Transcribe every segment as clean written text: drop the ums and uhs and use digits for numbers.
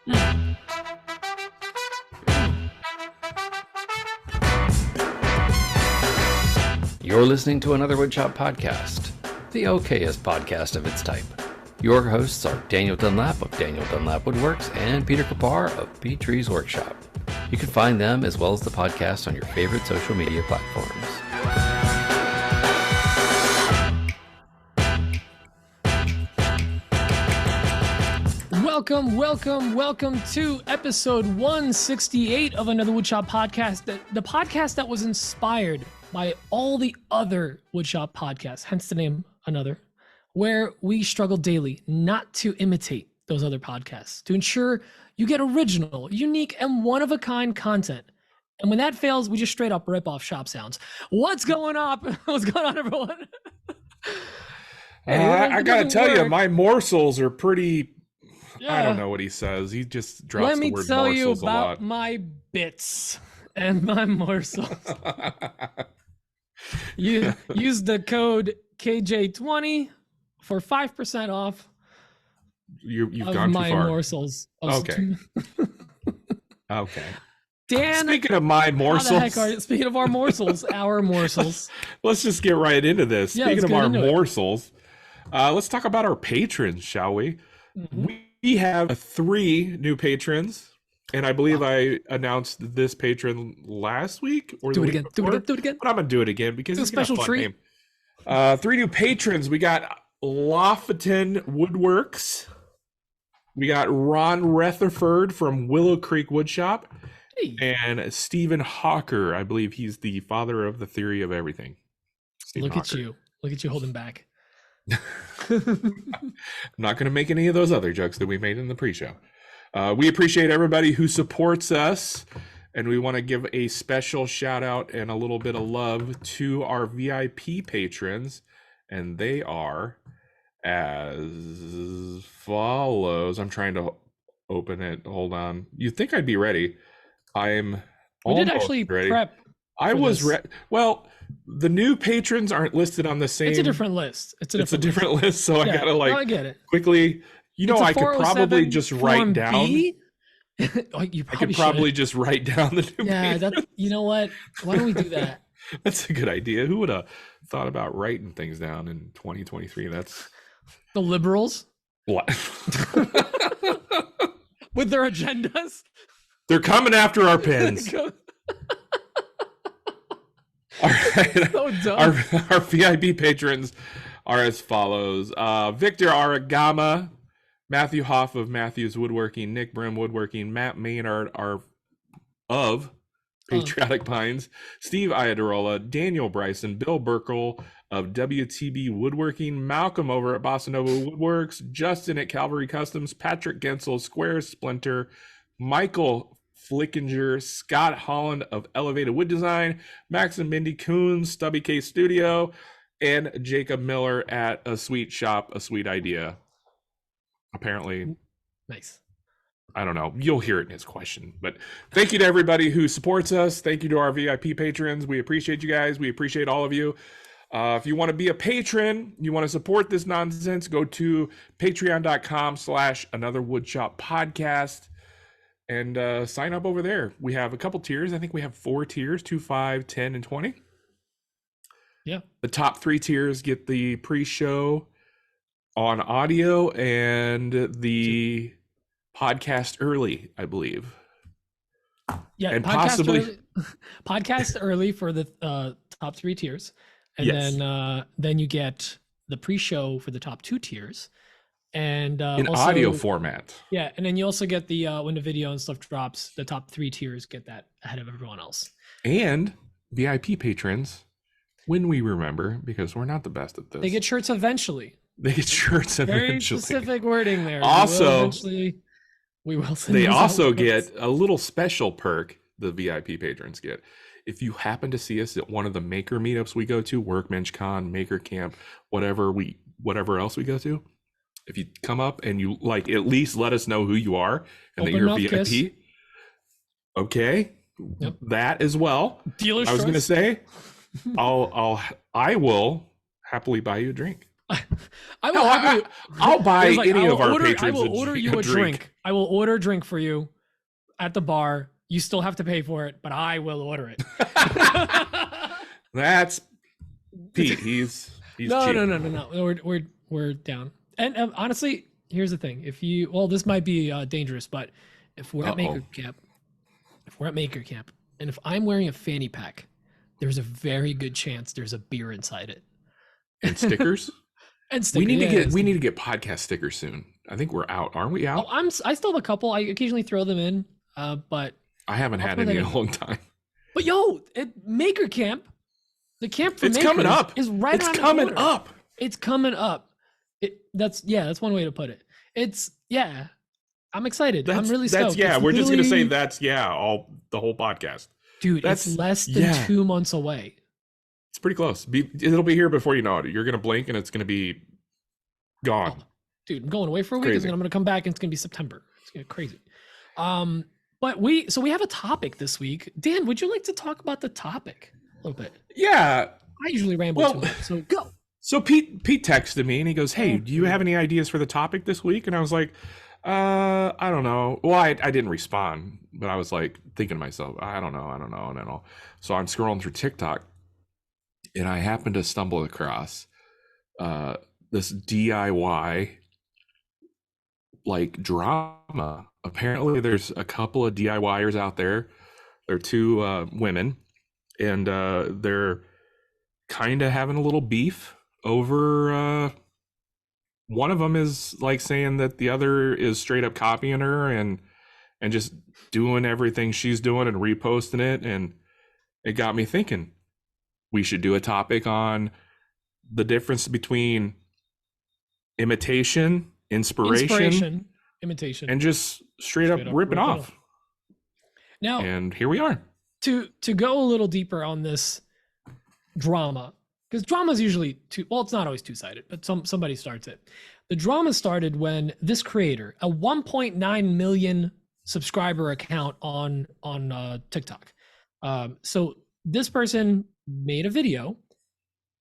You're listening to another Woodshop podcast, the okayest podcast of its type. Your hosts are Daniel Dunlap of Daniel Dunlap Woodworks and Peter Kapar of P-Trees Workshop. You can find them as well as the podcast on your favorite social media platforms. Welcome to episode 168 of another Woodshop podcast, the podcast that was inspired by all the other Woodshop podcasts, hence the name Another, where we struggle daily not to imitate those other podcasts, to ensure you get original, unique, and one-of-a-kind content. And when that fails, we just straight up rip off shop sounds. What's going on? What's going on, everyone? I gotta tell you, my morsels are pretty... Yeah. I don't know what he says. He just drops Let the me word tell you morsels a lot. about my bits and my morsels. You use the code KJ20 for 5% off. You've of gone too my far. morsels. Okay. Okay. Dan, Speaking of my how the morsels, heck are you? Speaking of our morsels, let's just get right into this. Yeah, Speaking let's of our get into it. morsels, let's talk about our patrons, shall we? Mhm. We have 3 new patrons, and I believe I announced this patron last week or Do the it week again. before. Do it again. But I'm gonna do it again because It's a it's got special fun treat. name. 3 new patrons. We got Lofton Woodworks. We got Ron Rutherford from Willow Creek Woodshop, Hey. and Stephen Hawker. I believe he's the father of the theory of everything. Stephen Look at Hawker. you. Look at you holding back. I'm not going to make any of those other jokes that we made in the pre-show. We appreciate everybody who supports us, and we want to give a special shout out and a little bit of love to our VIP patrons, and they are as follows. I'm trying to open it. Hold on. You'd think I'd be ready. I'm We did almost actually ready. prep. I for was this. ready. Well, the new patrons aren't listed on the same. It's a different list. It's a different list, so I Yeah, gotta no, I get it. quickly. You know, It's a I could probably 407 just Form write down. B. Oh, you I could should. probably just write down the new Yeah, patrons. that. You know what? Why don't we do that? That's a good idea. Who would have thought about writing things down in 2023? That's The liberals what. with their agendas. They're coming after our pens. All right. So dumb. Our VIP patrons are as follows: Victor Aragama, Matthew Hoff of Matthews Woodworking, Nick Brim Woodworking, Matt Maynard are of Patriotic Pines, Steve Iadarola, Daniel Bryson, Bill Burkle of WTB Woodworking, Malcolm over at Bossa Nova Woodworks, Justin at Calvary Customs, Patrick Gensel, Square Splinter, Michael Flickinger, Scott Holland of Elevated Wood Design, Max and Mindy Coons, Stubby K Studio, and Jacob Miller at A Sweet Shop, A Sweet Idea. Apparently, Nice. I don't know. You'll hear it in his question. But thank you to everybody who supports us. Thank you to our VIP patrons. We appreciate you guys. We appreciate all of you. If you want to be a patron, you want to support this nonsense, go to patreon.com/Another Woodshop Podcast and sign up over there. We have a couple tiers. I think we have 4 tiers, 2, 5, 10, and 20. Yeah. The top 3 tiers get the pre-show on audio and the podcast early, I believe. Yeah. And possibly podcast early for the top 3 tiers, and Yes. then you get the pre-show for the top 2 tiers, and in also, audio format. Yeah, and then you also get the when the video and stuff drops, the top 3 tiers get that ahead of everyone else. And VIP patrons, when we remember, because we're not the best at this, They get shirts eventually. they get shirts Very eventually. specific wording there. Also, we will send They those also out. get a little special perk the VIP patrons get. If you happen to see us at one of the maker meetups we go to, Workbench Con, Maker Camp, whatever else we go to, if you come up and you like at least let us know who you are and Open that you're mouth VIP. kiss. Okay. Yep. That as well. Dealer's I was choice. gonna say I will happily buy you a drink. I will happily. I'll buy Like, any of our patrons. I will order you a drink. I will order a drink for you at the bar. You still have to pay for it, but I will order it. That's Pete. He's no. We're down. And honestly, here's the thing: this might be dangerous, but if we're at Maker Camp, and if I'm wearing a fanny pack, there's a very good chance there's a beer inside it. And stickers. And stickers. We need to get podcast stickers soon. I think we're out, aren't we? Out? Oh, I still have a couple. I occasionally throw them in, but I haven't had any in a long time. But at Maker Camp, the camp for makers coming up. Is right. It's coming up. It's coming up. That's one way to put it. I'm excited. I'm really stoked. We're just gonna say the whole podcast. Dude, it's less than 2 months away. It's pretty close. It'll be here before you know it. You're gonna blink and it's gonna be gone. Oh, dude, I'm going away for a week, and then I'm gonna come back and it's gonna be September. It's gonna be crazy. But we have a topic this week. Dan, would you like to talk about the topic a little bit? Yeah. I usually ramble too much, so go. So Pete texted me and he goes, "Hey, do you have any ideas for the topic this week?" And I was like, I don't know. Well, I didn't respond, but I was like thinking to myself, I don't know. So I'm scrolling through TikTok and I happened to stumble across this DIY like drama. Apparently there's a couple of DIYers out there. They're two women, and they're kind of having a little beef over one of them is like saying that the other is straight up copying her and just doing everything she's doing and reposting it. And it got me thinking we should do a topic on the difference between imitation, inspiration, imitation, and just straight up ripping off. Now, and here we are. To go a little deeper on this drama, because drama is usually it's not always two-sided, but somebody starts it. The drama started when this creator, a 1.9 million subscriber account on TikTok. So this person made a video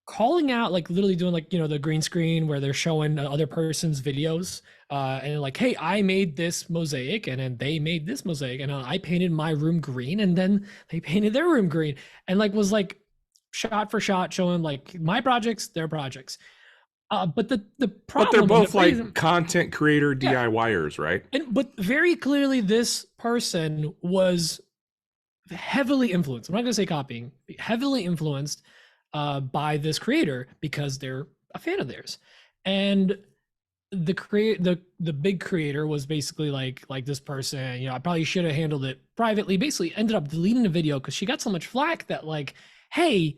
calling out, like literally doing like, the green screen where they're showing other person's videos, and like, hey, I made this mosaic, and then they made this mosaic, and I painted my room green, and then they painted their room green, and like was like shot for shot showing like my projects, their projects. But the problem, but they're both like content creator DIYers, right? But very clearly this person was heavily influenced. I'm not going to say copying, heavily influenced by this creator because they're a fan of theirs. And the big creator was basically like this person, I probably should have handled it privately, basically ended up deleting the video because she got so much flack that like, hey,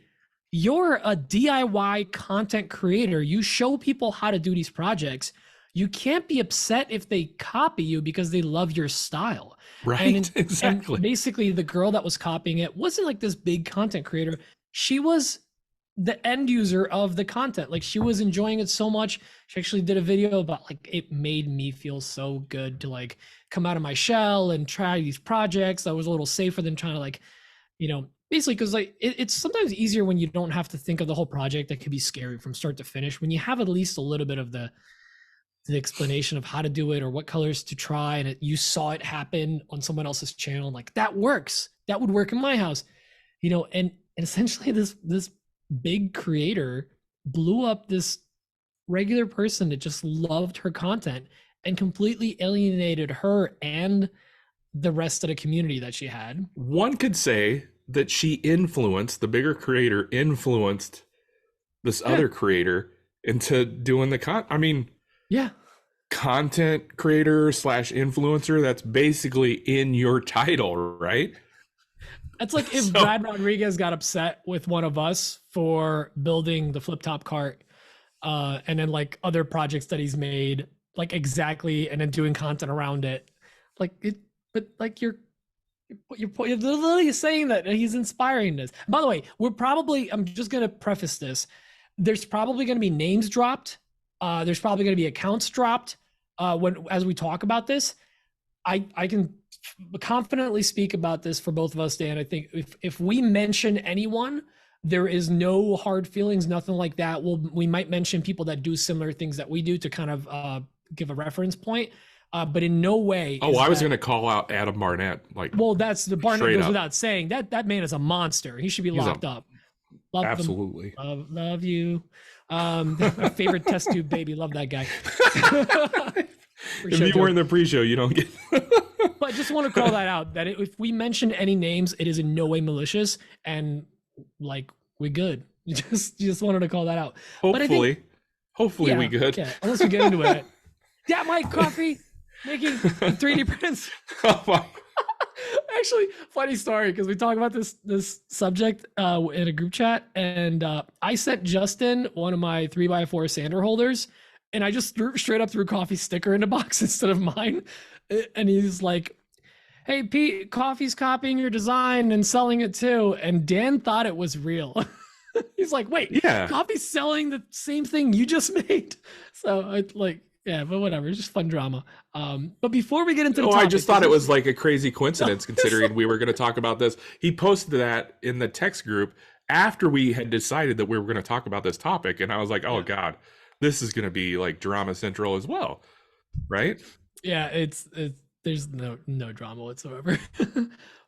you're a DIY content creator. You show people how to do these projects. You can't be upset if they copy you because they love your style. Right, exactly. And basically, the girl that was copying it wasn't like this big content creator. She was the end user of the content. Like she was enjoying it so much. She actually did a video about like, it made me feel so good to like come out of my shell and try these projects. That was a little safer than trying to like, basically, because like it's sometimes easier when you don't have to think of the whole project. That could be scary from start to finish. When you have at least a little bit of the explanation of how to do it or what colors to try, and you saw it happen on someone else's channel, and like that works. That would work in my house, and essentially this big creator blew up this regular person that just loved her content and completely alienated her and the rest of the community that she had. One could say that the bigger creator influenced this other creator into doing content creator / influencer. That's basically in your title, right? It's like if Brad Rodriguez got upset with one of us for building the flip top cart, and then like other projects that he's made, like exactly, and then doing content around it, like it. But like you're literally saying that he's inspiring this. By the way, I'm just going to preface this. There's probably going to be names dropped. There's probably going to be accounts dropped as we talk about this. I can confidently speak about this for both of us, Dan. I think if we mention anyone, There is no hard feelings, nothing like that. We might mention people that do similar things that we do to kind of give a reference point, but in no way. Oh, I was going to call out Adam Barnett. Well, that's the Barnett goes up. without saying. That man is a monster. He should be locked up. Love Absolutely. Love you. My favorite test tube baby. Love that guy. If you weren't in the pre-show, you don't get. But I just want to call that out. That if we mention any names, it is in no way malicious, and like we're good. You just wanted to call that out. Hopefully we good. Yeah, unless we get into it. That Mike Coffee making 3D prints. Oh my. Actually, funny story, because we talk about this subject in a group chat, and I sent Justin one of my 3x4 sander holders, and I just straight up threw Coffee's sticker in the box instead of mine. And he's like, "Hey Pete, Coffee's copying your design and selling it too." And Dan thought it was real. He's like, "Wait, yeah, Coffee's selling the same thing you just made." So it's like, yeah, but whatever, it's just fun drama. But before we get into the topic, I just thought it was like a crazy coincidence considering we were going to talk about this. He posted that in the text group after we had decided that we were going to talk about this topic, and I was like, "Oh God, this is going to be like drama central as well," right? Yeah, it's there's no drama whatsoever.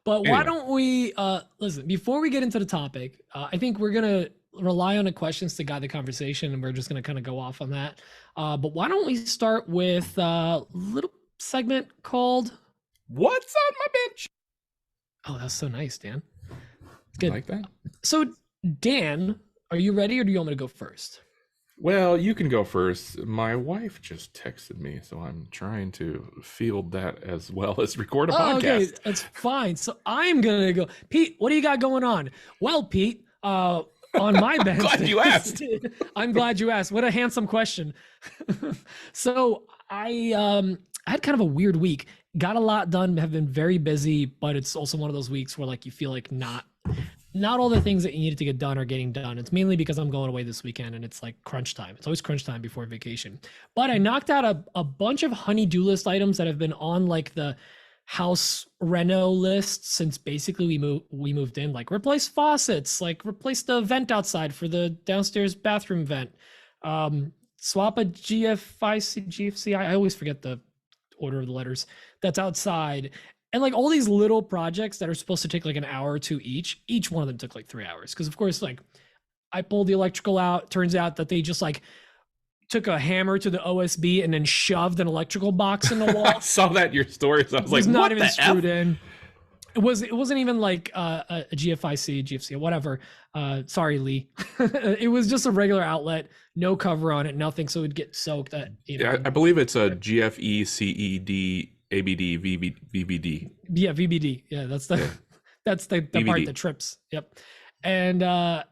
But why don't we listen, before we get into the topic, I think we're gonna rely on the questions to guide the conversation, and we're just gonna kind of go off on that. But why don't we start with a little segment called "What's on my bench?" Oh, that's so nice, Dan. It's good. I like that. So Dan, are you ready, or do you want me to go first? Well, you can go first. My wife just texted me, so I'm trying to field that as well as record a podcast. Okay, that's fine. So I'm gonna go. Pete, what do you got going on? Well, Pete, on my bench. Glad you asked. I'm glad you asked. What a handsome question. So I had kind of a weird week. Got a lot done. Have been very busy, but it's also one of those weeks where like you feel like not all the things that you needed to get done are getting done. It's mainly because I'm going away this weekend and it's like crunch time. It's always crunch time before vacation. But I knocked out a bunch of honey-do list items that have been on like the house reno list since basically we moved in. Like replace faucets, like replace the vent outside for the downstairs bathroom vent. Swap a GFC. I always forget the order of the letters that's outside. And like all these little projects that are supposed to take like an hour or two each one of them took like 3 hours. Because of course, like I pulled the electrical out. Turns out that they just like took a hammer to the OSB and then shoved an electrical box in the wall. I saw that in your stories. I was like, not what even the screwed F? in. It wasn't even like a GFC, whatever. Sorry, Lee. It was just a regular outlet, no cover on it, nothing. So it would get soaked. Yeah, I believe it's a GFE, CED, ABD, VBD. Yeah, VBD. Yeah, that's the part that trips. Yep. And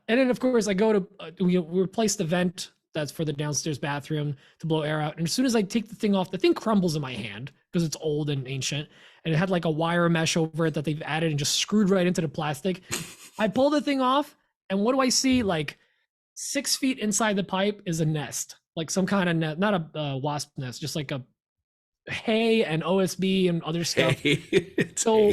then of course I go to we replace the vent that's for the downstairs bathroom to blow air out. And as soon as I take the thing off, the thing crumbles in my hand because it's old and ancient. And it had like a wire mesh over it that they've added and just screwed right into the plastic. I pull the thing off, and what do I see? Like 6 feet inside the pipe is a nest, like some kind of net, not a wasp nest, just like a hay and OSB and other stuff. So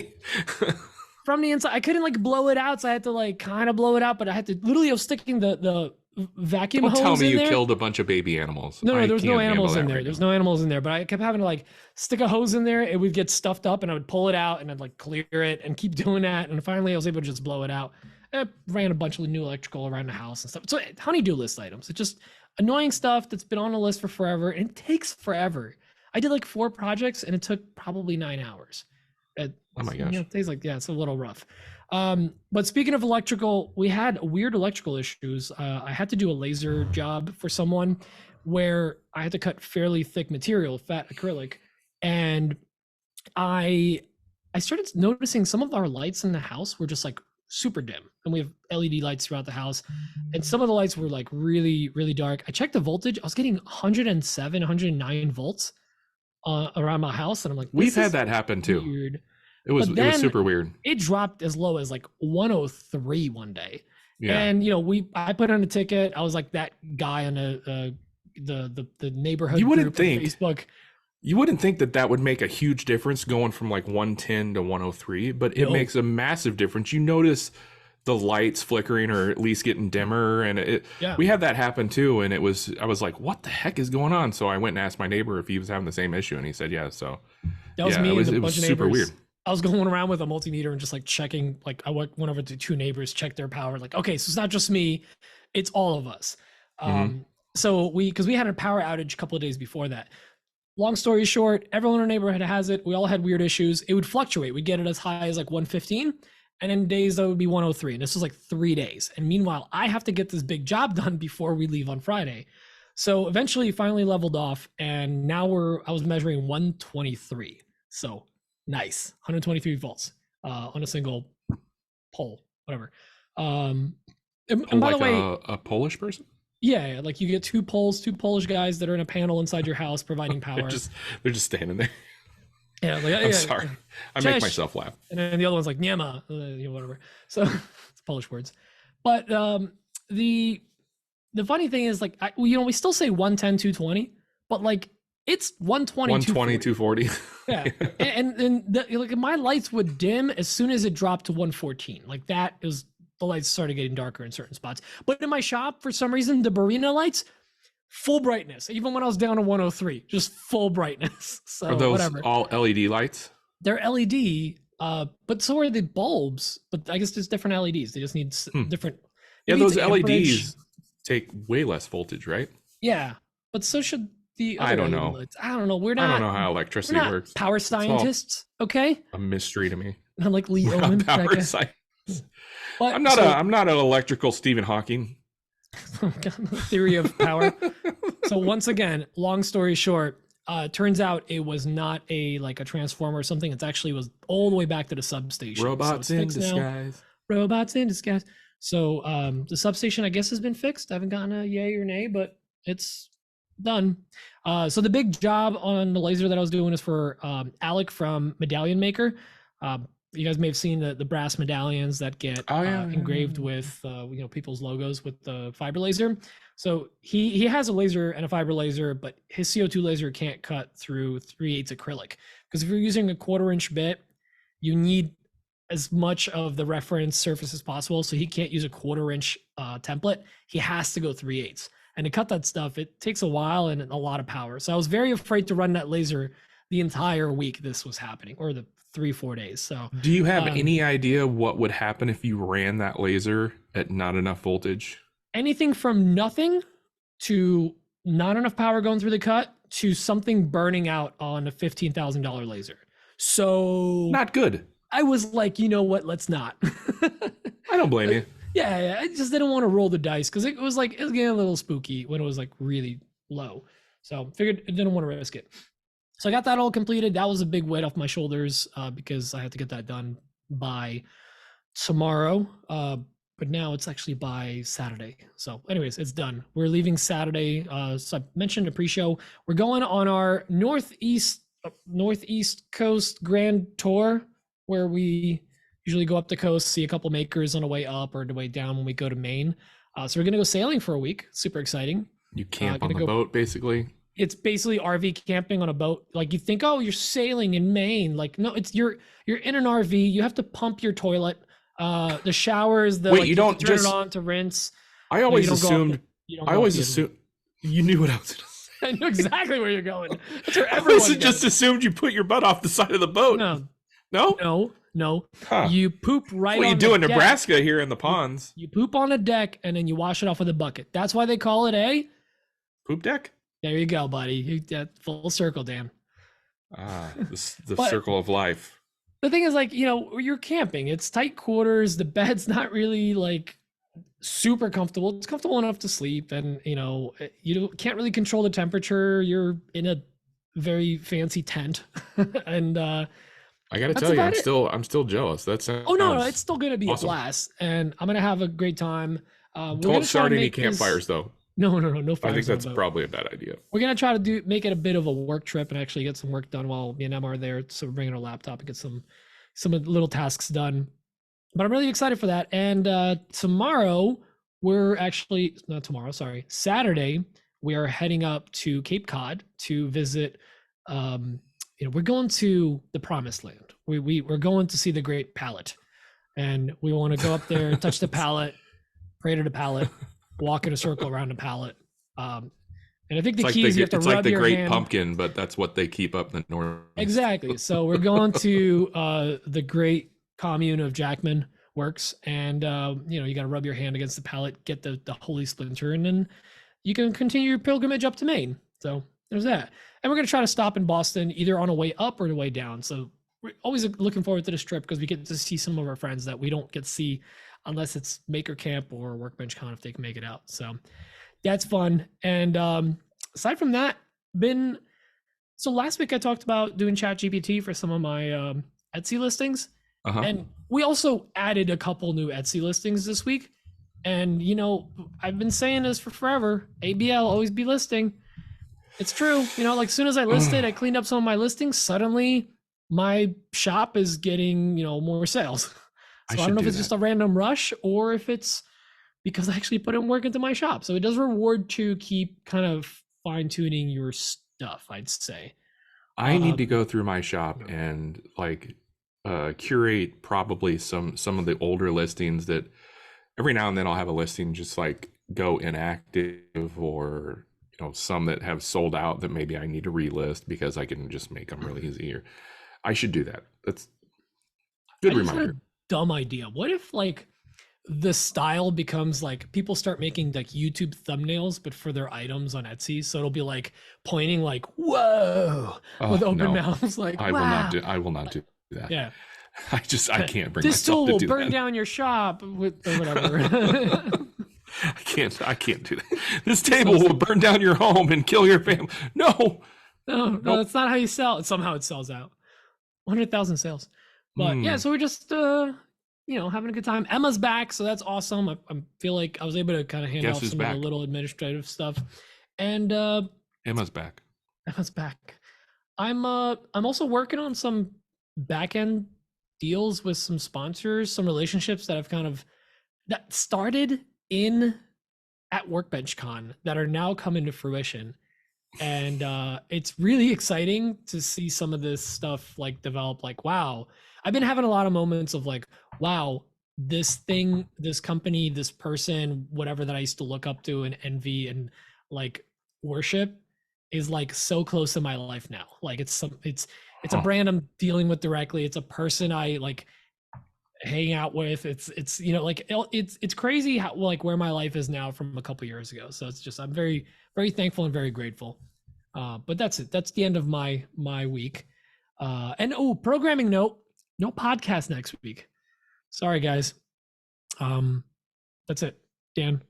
from the inside, I couldn't like blow it out, so I had to like kind of blow it out, but I had to literally, I was sticking the vacuum hose in there. Don't tell me you killed a bunch of baby animals. No, there was no animals in there. There's no animals in there, but I kept having to like stick a hose in there. It would get stuffed up and I would pull it out and I'd like clear it and keep doing that. And finally I was able to just blow it out. I ran a bunch of new electrical around the house and stuff. So honey-do list items. It's just annoying stuff that's been on the list for forever, and it takes forever. I did like 4 projects and it took probably 9 hours. Oh my gosh. Things like, yeah, it's a little rough. But speaking of electrical, we had weird electrical issues. I had to do a laser job for someone where I had to cut fairly thick material, fat acrylic. And I started noticing some of our lights in the house were just like super dim. And we have LED lights throughout the house. And some of the lights were like really, really dark. I checked the voltage. I was getting 107, 109 volts around my house. And I'm like, we've had that happen too. Weird. It was super weird. It dropped as low as like 103 one day. Yeah. And I put on a ticket. I was like that guy on the neighborhood group on Facebook. You wouldn't think that would make a huge difference going from like 110 to 103, but it makes a massive difference. You notice the lights flickering or at least getting dimmer, and we had that happen too. And I was like, what the heck is going on? So I went and asked my neighbor if he was having the same issue, and he said yeah. So that was me. It was super weird. I was going around with a multimeter and just like checking, like I went over to 2 neighbors, checked their power. Like, okay, so it's not just me, it's all of us. So because we had a power outage a couple of days before that. Long story short, everyone in our neighborhood has it. We all had weird issues. It would fluctuate. We'd get it as high as like 115, and in days that would be 103. And this was like 3 days. And meanwhile, I have to get this big job done before we leave on Friday. So eventually finally leveled off, and now I was measuring 123. So nice, 123 volts on a single pole, whatever. And by the way, a Polish person. Yeah, like you get 2 Polish guys that are in a panel inside your house providing power. they're just standing there. Yeah, like, I'm sorry, I make myself laugh. And then the other one's like Niema, whatever. So it's Polish words. But the funny thing is, like, we still say 110, 220, but like it's 120, 240. Yeah, and like my lights would dim as soon as it dropped to 114. Like that is. The lights started getting darker in certain spots. But in my shop, for some reason, the Barina lights, full brightness. Even when I was down to 103, just full brightness. So are those whatever. all LED lights? They're LED, but so are the bulbs. But I guess there's different LEDs. They just need different. Yeah, those LEDs take way less voltage, right? Yeah, but so should the other I don't LED know. lights. I don't know. I don't know how electricity works. Power scientists, okay? A mystery to me. I'm like Lee Owen. Power science. But, I'm not an electrical Stephen Hawking. Theory of power. So once again, long story short, turns out it was not a transformer or something. It actually was all the way back to the substation. Robots in disguise. Robots in disguise. So the substation, I guess, has been fixed. I haven't gotten a yay or nay, but it's done. So the big job on the laser that I was doing is for Alec from Medallion Maker. You guys may have seen the brass medallions that get engraved with people's logos with the fiber laser. So he has a laser and a fiber laser, but his CO2 laser can't cut through 3/8 acrylic, because if you're using a 1/4-inch bit, you need as much of the reference surface as possible. So he can't use a 1/4-inch template. He has to go 3/8. And to cut that stuff, it takes a while and a lot of power. So I was very afraid to run that laser the entire week this was happening, or the 3-4 days. So do you have any idea what would happen if you ran that laser at not enough voltage? Anything from nothing to not enough power going through the cut to something burning out on a $15,000 laser. So not good. I was like, you know what, let's not. I don't blame you. Yeah, I just didn't want to roll the dice, because it was getting a little spooky when it was like really low. So figured I didn't want to risk it. So I got that all completed. That was a big weight off my shoulders because I had to get that done by tomorrow. But now it's actually by Saturday. So anyways, it's done. We're leaving Saturday. So I mentioned a pre-show. We're going on our northeast coast grand tour, where we usually go up the coast, see a couple makers on the way up or the way down when we go to Maine. So we're going to go sailing for a week. Super exciting. You camp on the boat, basically? It's basically RV camping on a boat. Like, you think, oh, you're sailing in Maine. Like, no, it's you're in an RV. You have to pump your toilet. The showers, wait, you don't turn just it on to rinse. I always assumed. I always assumed you knew what I was gonna say. I knew exactly where you're going. That's where everyone goes. Just assumed you put your butt off the side of the boat. No. Huh. You poop right. What on you do in deck. Nebraska here in the ponds? You poop on a deck and then you wash it off with a bucket. That's why they call it a poop deck. There you go, buddy. Full circle, Dan. The circle of life. The thing is, like, you're camping. It's tight quarters. The bed's not really like super comfortable. It's comfortable enough to sleep, and you can't really control the temperature. You're in a very fancy tent, and I gotta tell you, I'm still jealous. That's no, it's still gonna be awesome. A blast, and I'm gonna have a great time. Don't start any campfires though. No fires. I think that's probably a bad idea. We're gonna try to make it a bit of a work trip and actually get some work done while me and Emma are there. So we're bringing our laptop and get some little tasks done. But I'm really excited for that. And tomorrow Saturday, we are heading up to Cape Cod to visit. We're going to the Promised Land. We're going to see the Great Pallet. and we want to go up there, touch the pallet, pray to the pallet, walk in a circle around the pallet. And I think the key is you have to rub your hand. It's like the Great Pumpkin, but that's what they keep up in the north. Exactly. So we're going to the Great Commune of Jackman Works, and you got to rub your hand against the pallet, get the holy splinter, and then you can continue your pilgrimage up to Maine. So there's that. And we're going to try to stop in Boston either on a way up or the way down. So we're always looking forward to this trip because we get to see some of our friends that we don't get to see unless it's Maker Camp or Workbench Con if they can make it out. So that's fun. And aside from that, so last week I talked about doing ChatGPT for some of my Etsy listings. And we also added a couple new Etsy listings this week. And, I've been saying this for forever. ABL, always be listing. It's true. Like as soon as I listed, I cleaned up some of my listings. Suddenly my shop is getting, more sales. So I don't know if it's just a random rush or if it's because I actually put in work into my shop. So it does reward to keep kind of fine tuning your stuff, I'd say. I need to go through my shop and curate probably some of the older listings that every now and then I'll have a listing just go inactive, or some that have sold out that maybe I need to relist because I can just make them really easy. I should do that. That's good reminder. Dumb idea. What if the style becomes people start making YouTube thumbnails but for their items on Etsy, so it'll be pointing whoa with open mouths I will not do that. Yeah. I can't bring this myself tool to will do burn that. down your shop with or whatever. I can't do that. This table will burn down your home and kill your family. No, that's not how you sell. Somehow it sells out. 100,000 sales. But yeah, so we're just having a good time. Emma's back, so that's awesome. I feel like I was able to kind of hand off some of the little administrative stuff. And Emma's back. Emma's back. I'm also working on some back end deals with some sponsors, some relationships that have that started at Workbench Con that are now coming to fruition. And it's really exciting to see some of this stuff develop. Wow, I've been having a lot of moments of wow, this thing, this company, this person, whatever that I used to look up to and envy and worship is so close in my life now. It's a brand I'm dealing with directly. It's a person I hang out with. It's crazy how where my life is now from a couple years ago. So it's just I'm very, very thankful and very grateful. But that's it. That's the end of my week. And programming note, no podcast next week. Sorry guys. That's it. Dan.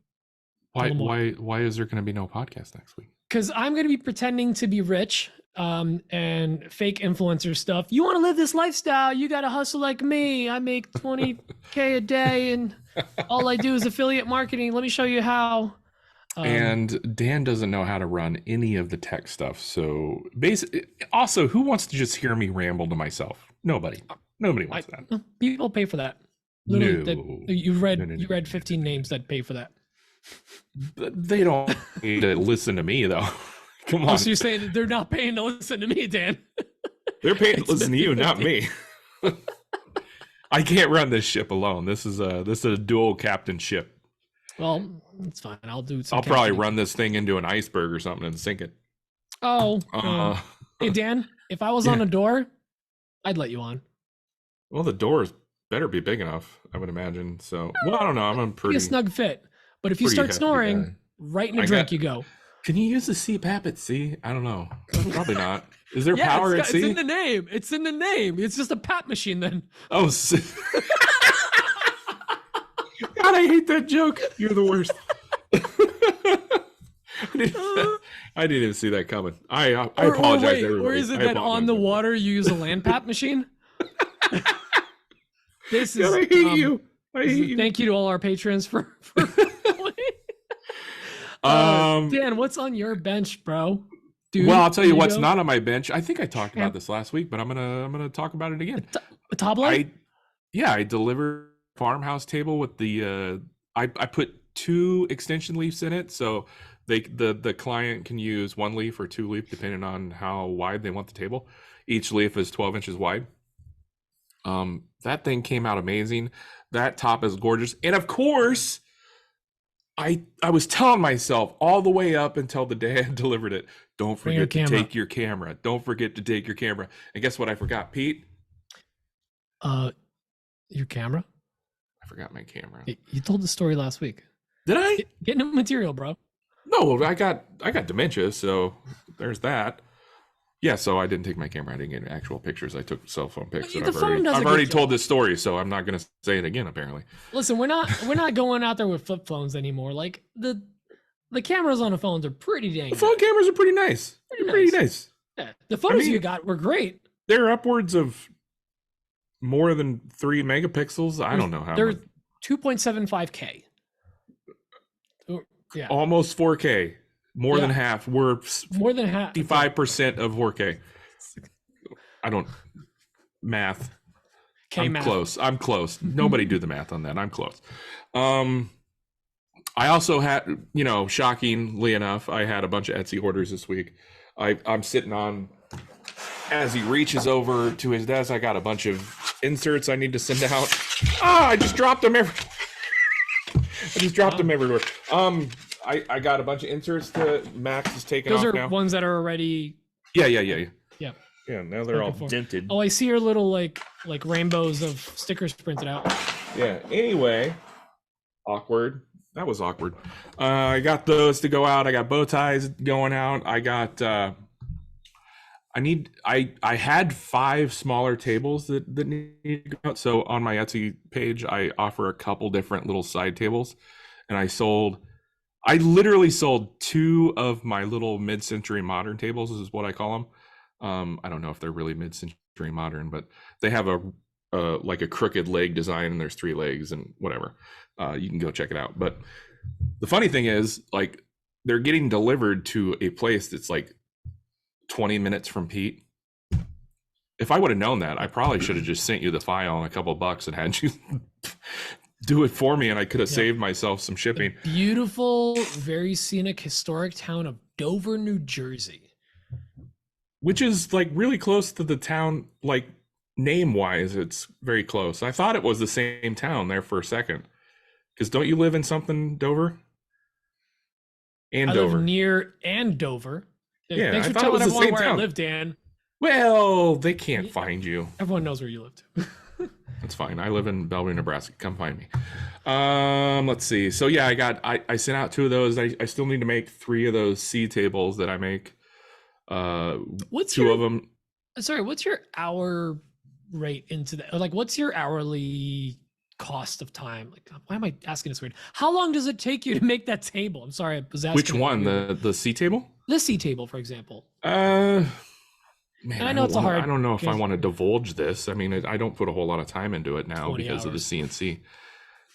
Why is there going to be no podcast next week? Because I'm going to be pretending to be rich and fake influencer stuff. You want to live this lifestyle, you got to hustle like me. I make 20K a day and all I do is affiliate marketing. Let me show you how. And Dan doesn't know how to run any of the tech stuff. So basically, also, who wants to just hear me ramble to myself? Nobody wants that. People pay for that. Literally, you read 15 names that pay for that. But they don't need to listen to me though. Come on. So you're saying that they're not paying to listen to me, Dan? They're paying to listen to you, not me. I can't run this ship alone. This is a dual captain ship. Well, it's fine. I'll probably run this thing into an iceberg or something and sink it. Hey Dan, if I was on a door, I'd let you on. Well, the doors better be big enough, I would imagine. So, well, I don't know. I'm pretty a snug fit. But if you start snoring, right in a drink you go. Can you use the CPAP at sea? I don't know. Probably not. Is there power at sea? It's in the name. It's in the name. It's just a PAP machine then. Oh, God, I hate that joke. You're the worst. I didn't even see that coming. I apologize. Or is it that on the water you use a land PAP machine? This is. God, I hate you. Thank you to all our patrons for Dan, what's on your bench, bro? Dude, well, I'll tell you what's not on my bench. I think I talked about this last week, but I'm gonna talk about it again. A top light? I delivered farmhouse table with the I put 2 extension leaves in it, so the client can use 1 leaf or 2 leaf depending on how wide they want the table. Each leaf is 12 inches wide. That thing came out amazing. That top is gorgeous. And of course, I was telling myself all the way up until the day I delivered it, don't forget to take your camera. Don't forget to take your camera. And guess what I forgot, Pete? Your camera? I forgot my camera. You told the story last week. Did I? Get new material, bro. No, I got dementia, so there's that. Yeah, so I didn't take my camera. I didn't get actual pictures. I took cell phone pics. I've already told this story, so I'm not going to say it again. Apparently. Listen, we're not going out there with flip phones anymore. Like the cameras on the phones are pretty dang. The phone cameras are pretty nice. Pretty nice. Yeah, the photos you got were great. They're upwards of more than 3 megapixels. I don't know how. They're 2.75K. Yeah. Almost 4K. More than half. We're more than half. 55% of 4K. I don't math. I'm close. Nobody do the math on that. I'm close. I also had, shockingly enough, I had a bunch of Etsy orders this week. I'm sitting on, as he reaches over to his desk, I got a bunch of inserts I need to send out. I just dropped them everywhere. I got a bunch of inserts that Max is taking off now. Those are ones that are already. Yeah. Yeah, now they're all dented. Oh, I see your little like rainbows of stickers printed out. Yeah. Anyway, awkward. That was awkward. I got those to go out. I got bow ties going out. I got. I had 5 smaller tables that need to go out. So on my Etsy page, I offer a couple different little side tables, and I literally sold 2 of my little mid-century modern tables. This is what I call them. I don't know if they're really mid-century modern, but they have a crooked leg design, and there's 3 legs and whatever. You can go check it out. But the funny thing is, like, they're getting delivered to a place that's like 20 minutes from Pete. If I would have known that, I probably should have just sent you the file and a couple bucks and had you do it for me, and I could have saved myself some shipping. The beautiful, very scenic, historic town of Dover, New Jersey. Which is like really close to the town, like name-wise, it's very close. I thought it was the same town there for a second. Because don't you live in something, Dover? I live near Dover. Yeah, thanks for telling everyone where I live, Dan. Well, they can't find you. Everyone knows where you live. That's fine. I live in Bellevue, Nebraska. Come find me. Let's see. So yeah, I sent out 2 of those. I still need to make 3 of those C tables that I make. What's 2 of them? Sorry, what's your hour rate into that? Like, what's your hourly cost of time? Like, why am I asking this weird? How long does it take you to make that table? I'm sorry, I was asking. Which one? The C table? The C table, for example. Man, I don't know if I want to divulge this. I mean, I don't put a whole lot of time into it now because of the CNC.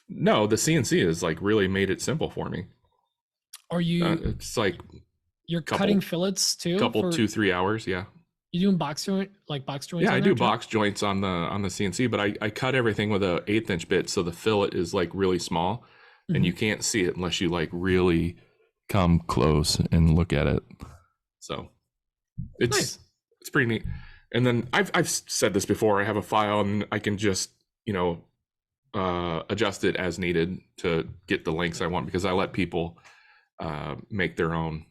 No, the CNC has like really made it simple for me. Are you? It's like you're cutting fillets too. 2-3 hours, yeah. You doing box joints? Yeah, I do box joints on the CNC, but I cut everything with a 1/8 inch bit, so the fillet is like really small, and you can't see it unless you like really come close and look at it. So it's nice. It's pretty neat. And then I've said this before. I have a file, and I can just adjust it as needed to get the lengths I want, because I let people make their own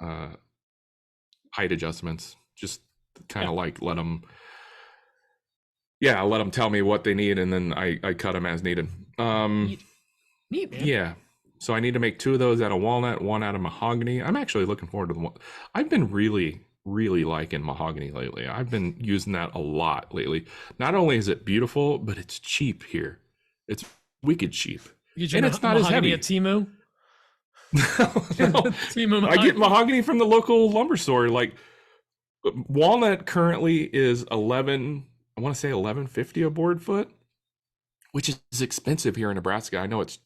height adjustments. Just kind of like let them tell me what they need, and then I cut them as needed. Neat, man. Yeah. So I need to make 2 of those out of walnut, 1 out of mahogany. I'm actually looking forward to the one. I've been really liking mahogany lately. I've been using that a lot lately. Not only is it beautiful, but it's cheap here. It's wicked cheap. And it's not as heavy. At Temu? No. Temu I get mahogany from the local lumber store. Like, walnut currently is $11.50 a board foot, which is expensive here in Nebraska. I know it's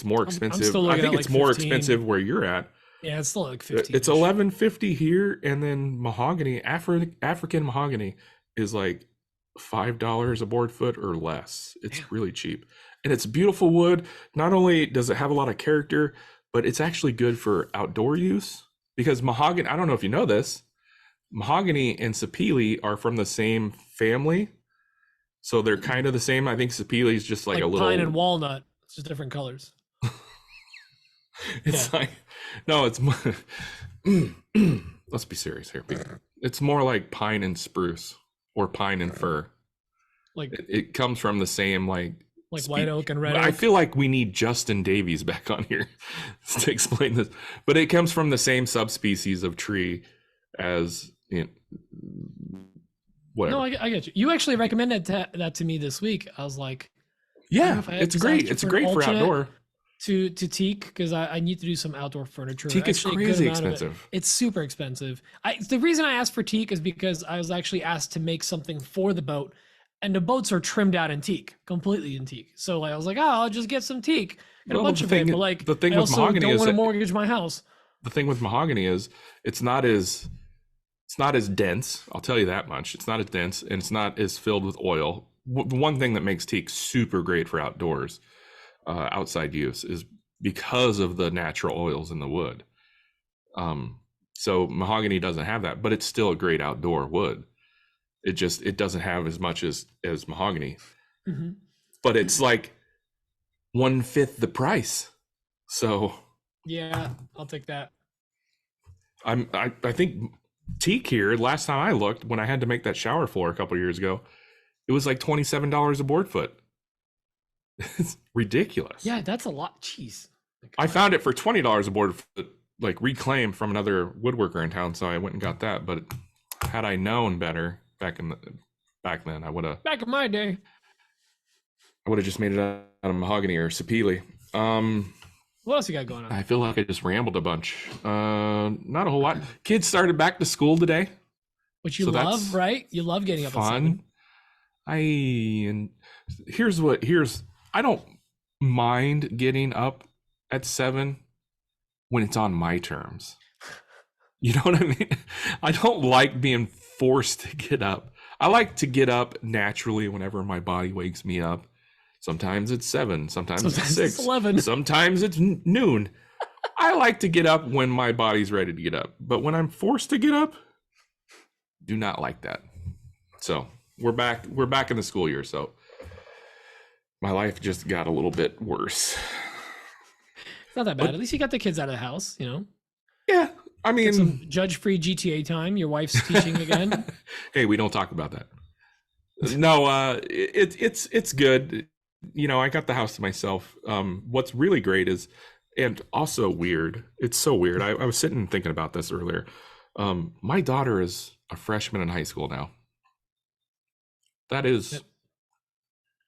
more expensive. I think it's more expensive where you're at. Yeah, it's still like 15. It's $11.50 here, and then mahogany, African mahogany, is like $5 a board foot or less. It's really cheap, and it's beautiful wood. Not only does it have a lot of character, but it's actually good for outdoor use, because mahogany. I don't know if you know this. Mahogany and sapele are from the same family, So they're kind of the same. I think Sapele is just like a little pine and walnut. It's just different colors. It's like, no, it's more, let's be serious here, Peter. It's more like pine and spruce or pine and fir. Like it comes from the same like white oak and red oak. I feel like we need Justin Davies back on here to explain this, but it comes from the same subspecies of tree as whatever. No, I get you. You actually recommended that to me this week. I was like, yeah, it's great. It's great for outdoor. To teak, because I need to do some outdoor furniture. Teak is crazy expensive. It's super expensive. The reason I asked for teak is because I was actually asked to make something for the boat, and the boats are trimmed out in teak, completely in teak. So I was like, I'll just get some teak and a bunch of it. But like, the thing I with also mahogany don't is want to mortgage my house. The thing with mahogany is it's not as dense. I'll tell you that much. It's not as dense, and it's not as filled with oil. The one thing that makes teak super great for outdoors, outside use, is because of the natural oils in the wood. So mahogany doesn't have that, but it's still a great outdoor wood. It doesn't have as much as mahogany, but it's like 1/5 the price. So yeah, I'll take that. I think teak here, last time I looked, when I had to make that shower floor a couple of years ago, it was like $27 a board foot. It's ridiculous. Yeah, that's a lot. Jeez. I found it for $20 a board foot, like reclaimed from another woodworker in town, so I went and got that. But had I known better back then, I would have. Back in my day, I would have just made it out of mahogany or sapele. What else you got going on? I feel like I just rambled a bunch. Not a whole lot. Kids started back to school today, which you love, right? You love getting up fun. At 7. I don't mind getting up at 7 when it's on my terms. You know what I mean? I don't like being forced to get up. I like to get up naturally whenever my body wakes me up. Sometimes it's 7, sometimes it's 6, it's 11. Sometimes it's noon. I like to get up when my body's ready to get up. But when I'm forced to get up, do not like that. So we're back in the school year, so my life just got a little bit worse. It's not that bad. At least you got the kids out of the house, you know? Yeah. I mean, get some judge-free GTA time. Your wife's teaching again. Hey, we don't talk about that. No, it's good. You know, I got the house to myself. What's really great is, and also weird, it's so weird. I was sitting and thinking about this earlier. My daughter is a freshman in high school now. That is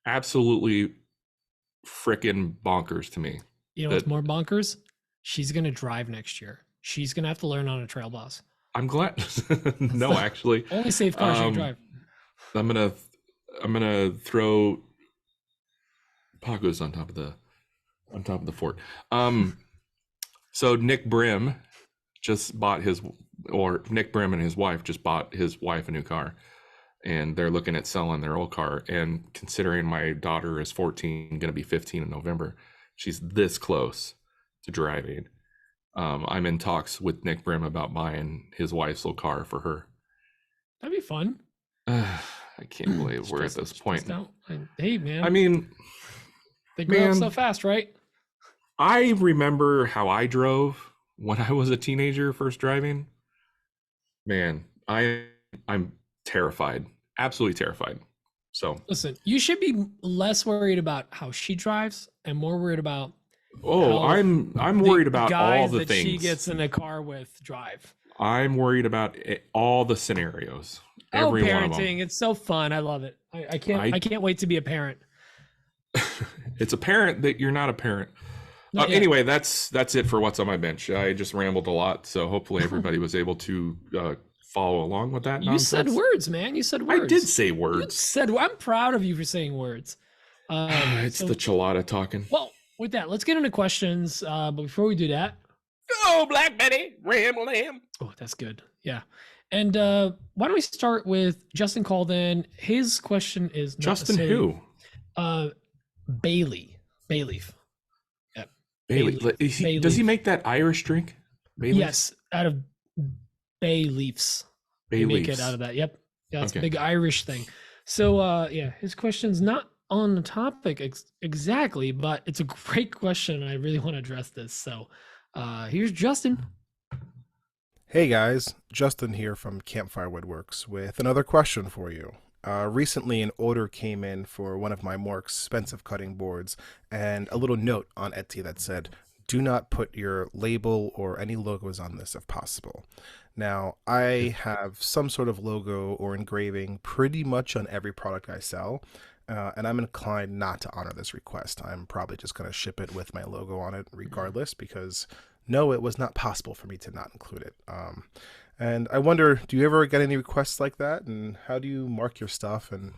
absolutely freaking bonkers to me. You know what's more bonkers? She's going to drive next year. She's going to have to learn on a trail bus. I'm glad. No, actually. Only safe car she can drive. I'm gonna throw Pagos on top of the fort. So Nick Brim and his wife just bought his wife a new car, and they're looking at selling their old car. And considering my daughter is 14, going to be 15 in November, she's this close to driving. I'm in talks with Nick Brim about buying his wife's little car for her. That'd be fun. I can't believe we're at this point. Hey, man. I mean, they grow up so fast, right? I remember how I drove when I was a teenager, first driving. Man, I'm terrified, absolutely terrified. So listen, you should be less worried about how she drives and more worried about. I'm worried about all the that things she gets in a car with drive. I'm worried about all the scenarios. Every parenting, one of them. It's so fun. I love it. I can't wait to be a parent. It's apparent that you're not a parent. Anyway, that's it for what's on my bench. I just rambled a lot, so hopefully everybody was able to follow along with that. You said words, man. You said words. I did say words. I'm proud of you for saying words. It's the Chilada talking. Well, with that, let's get into questions. But before we do that, go Black Betty, ramble lamb. Oh, that's good. Yeah. And why don't we start with Justin called in. His question is Justin who? Bayleaf. Yeah. Bayleaf. Does he make that Irish drink? Bayleaf? Yes, out of bay leaves. They make it out of that. Yep. Yeah, that's a big Irish thing. So yeah, his question's not on the topic exactly, but it's a great question, and I really want to address this. So here's Justin. Hey guys, Justin here from Campfire Woodworks with another question for you. Recently, an order came in for one of my more expensive cutting boards, and a little note on Etsy that said, "Do not put your label or any logos on this if possible." Now, I have some sort of logo or engraving pretty much on every product I sell, and I'm inclined not to honor this request. I'm probably just going to ship it with my logo on it regardless because no, it was not possible for me to not include it. And I wonder, do you ever get any requests like that? And how do you mark your stuff? And